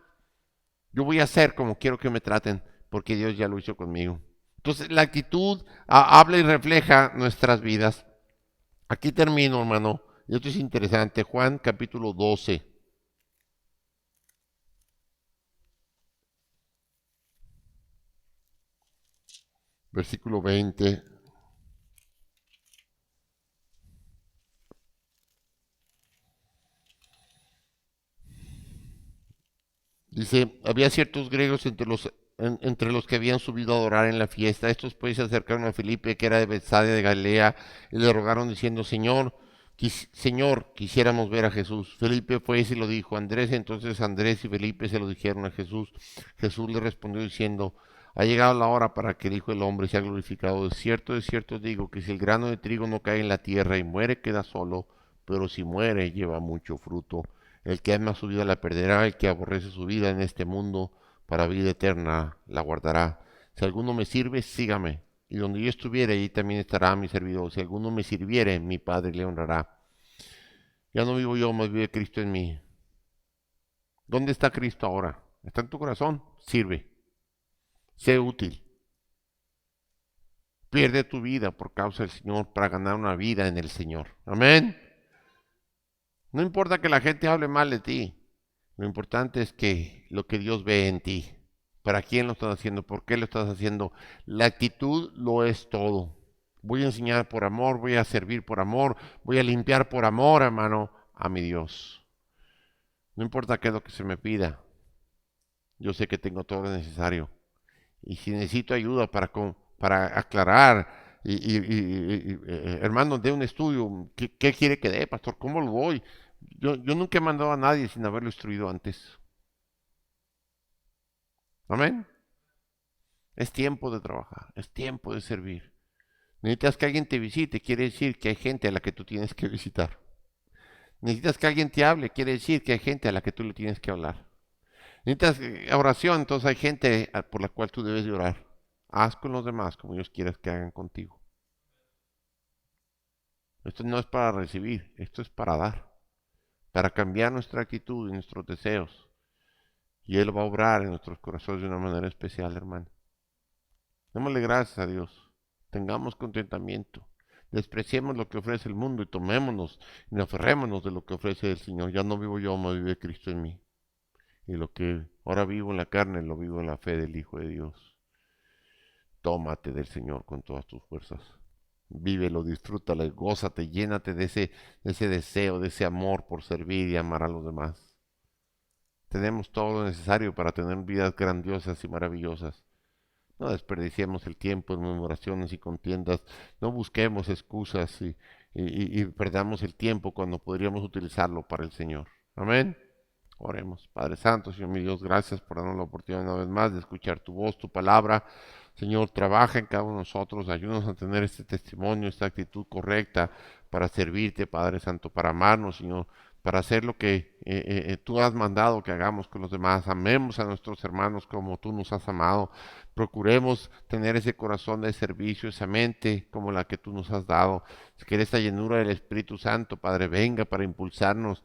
Yo voy a hacer como quiero que me traten, porque Dios ya lo hizo conmigo. Entonces, la actitud habla y refleja nuestras vidas. Aquí termino, hermano. Y esto es interesante. Juan capítulo 12. Versículo 20. Dice, había ciertos griegos entre los que habían subido a adorar en la fiesta. Estos pues se acercaron a Felipe, que era de Bethsaida de Galilea, y le rogaron diciendo, Señor, quisiéramos ver a Jesús. Felipe fue y se lo dijo a Andrés. Entonces Andrés y Felipe se lo dijeron a Jesús. Jesús le respondió diciendo, ha llegado la hora para que el Hijo del Hombre sea glorificado. De cierto digo que si el grano de trigo no cae en la tierra y muere, queda solo, pero si muere, lleva mucho fruto. El que ama su vida la perderá, el que aborrece su vida en este mundo para vida eterna la guardará. Si alguno me sirve, sígame. Y donde yo estuviere, allí también estará mi servidor. Si alguno me sirviere, mi Padre le honrará. Ya no vivo yo, mas vive Cristo en mí. ¿Dónde está Cristo ahora? ¿Está en tu corazón? Sirve. Sé útil. Pierde tu vida por causa del Señor para ganar una vida en el Señor. Amén. No importa que la gente hable mal de ti. Lo importante es que lo que Dios ve en ti. ¿Para quién lo estás haciendo? ¿Por qué lo estás haciendo? La actitud lo es todo. Voy a enseñar por amor, voy a servir por amor, voy a limpiar por amor, hermano, a mi Dios. No importa qué es lo que se me pida. Yo sé que tengo todo lo necesario. Y si necesito ayuda para aclarar, hermano, de un estudio, ¿qué quiere que dé, pastor? ¿Cómo lo doy? Yo nunca he mandado a nadie sin haberlo instruido antes. Amén. Es tiempo de trabajar, es tiempo de servir. Necesitas que alguien te visite, quiere decir que hay gente a la que tú tienes que visitar. Necesitas que alguien te hable, quiere decir que hay gente a la que tú le tienes que hablar. Necesitas oración, entonces hay gente por la cual tú debes de orar. Haz con los demás como Dios quiera que hagan contigo. Esto no es para recibir, esto es para dar, para cambiar nuestra actitud y nuestros deseos. Y Él va a obrar en nuestros corazones de una manera especial, hermano. Démosle gracias a Dios. Tengamos contentamiento. Despreciemos lo que ofrece el mundo y tomémonos y aferrémonos de lo que ofrece el Señor. Ya no vivo yo, mas vive Cristo en mí. Y lo que ahora vivo en la carne, lo vivo en la fe del Hijo de Dios. Tómate del Señor con todas tus fuerzas. Vívelo, disfrútalo, gózate, llénate de ese deseo, de ese amor por servir y amar a los demás. Tenemos todo lo necesario para tener vidas grandiosas y maravillosas. No desperdiciemos el tiempo en murmuraciones y contiendas. No busquemos excusas y perdamos el tiempo cuando podríamos utilizarlo para el Señor. Amén. Oremos. Padre Santo, Señor mi Dios, gracias por darnos la oportunidad una vez más de escuchar tu voz, tu palabra. Señor, trabaja en cada uno de nosotros, ayúdanos a tener este testimonio, esta actitud correcta para servirte, Padre Santo, para amarnos, Señor, para hacer lo que tú has mandado que hagamos con los demás. Amemos a nuestros hermanos como tú nos has amado. Procuremos tener ese corazón de servicio, esa mente como la que tú nos has dado. Que esta llenura del Espíritu Santo, Padre, venga para impulsarnos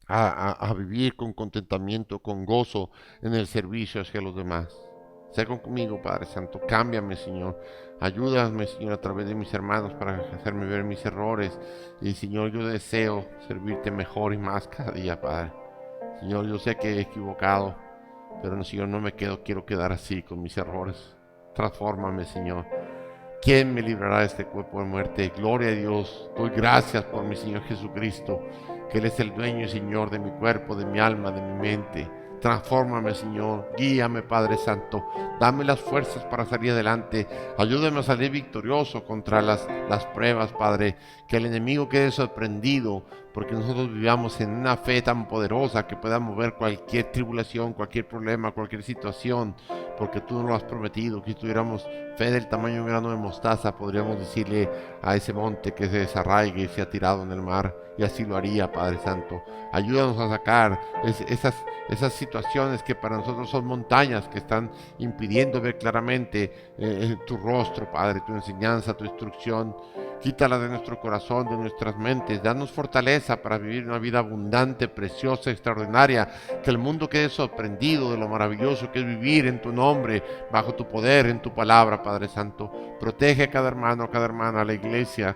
a vivir con contentamiento, con gozo en el servicio hacia los demás. Sé conmigo, Padre Santo, cámbiame, Señor. Ayúdame, Señor, a través de mis hermanos para hacerme ver mis errores. Y, Señor, yo deseo servirte mejor y más cada día, Padre. Señor, yo sé que he equivocado, pero, Señor, no me quiero quedar así con mis errores. Transfórmame, Señor. ¿Quién me librará de este cuerpo de muerte? Gloria a Dios. Doy gracias por mi Señor Jesucristo, que Él es el dueño y Señor de mi cuerpo, de mi alma, de mi mente. Transfórmame, Señor. Guíame, Padre Santo. Dame las fuerzas para salir adelante. Ayúdame a salir victorioso contra las pruebas, Padre. Que el enemigo quede sorprendido, porque nosotros vivamos en una fe tan poderosa que pueda mover cualquier tribulación, cualquier problema, cualquier situación, porque tú nos lo has prometido. Que si tuviéramos fe del tamaño de un grano de mostaza, podríamos decirle a ese monte que se desarraigue y sea tirado en el mar, y así lo haría, Padre Santo. Ayúdanos a sacar esas situaciones que para nosotros son montañas que están impidiendo ver claramente tu rostro, Padre, tu enseñanza, tu instrucción. Quítala de nuestro corazón, de nuestras mentes. Danos fortaleza para vivir una vida abundante, preciosa, extraordinaria. Que el mundo quede sorprendido de lo maravilloso que es vivir en tu nombre, bajo tu poder, en tu palabra, Padre Santo. Protege a cada hermano, a cada hermana, a la iglesia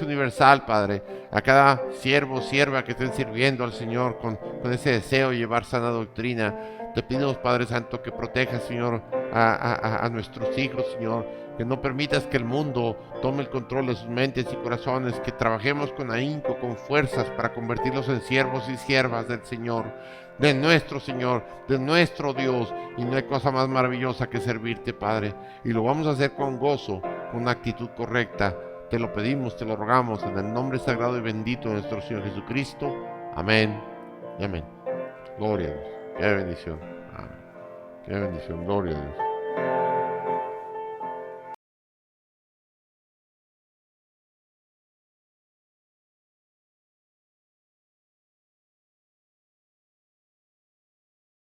universal, Padre. A cada siervo, sierva que estén sirviendo al Señor con ese deseo de llevar sana doctrina. Te pedimos, Padre Santo, que protejas, Señor, a nuestros hijos, Señor. Que no permitas que el mundo tome el control de sus mentes y corazones, que trabajemos con ahínco, con fuerzas para convertirlos en siervos y siervas del Señor, de nuestro Señor, de nuestro Dios. Y no hay cosa más maravillosa que servirte, Padre. Y lo vamos a hacer con gozo, con una actitud correcta. Te lo pedimos, te lo rogamos en el nombre sagrado y bendito de nuestro Señor Jesucristo. Amén y amén. Gloria a Dios. Qué bendición. Amén. Qué bendición. Gloria a Dios.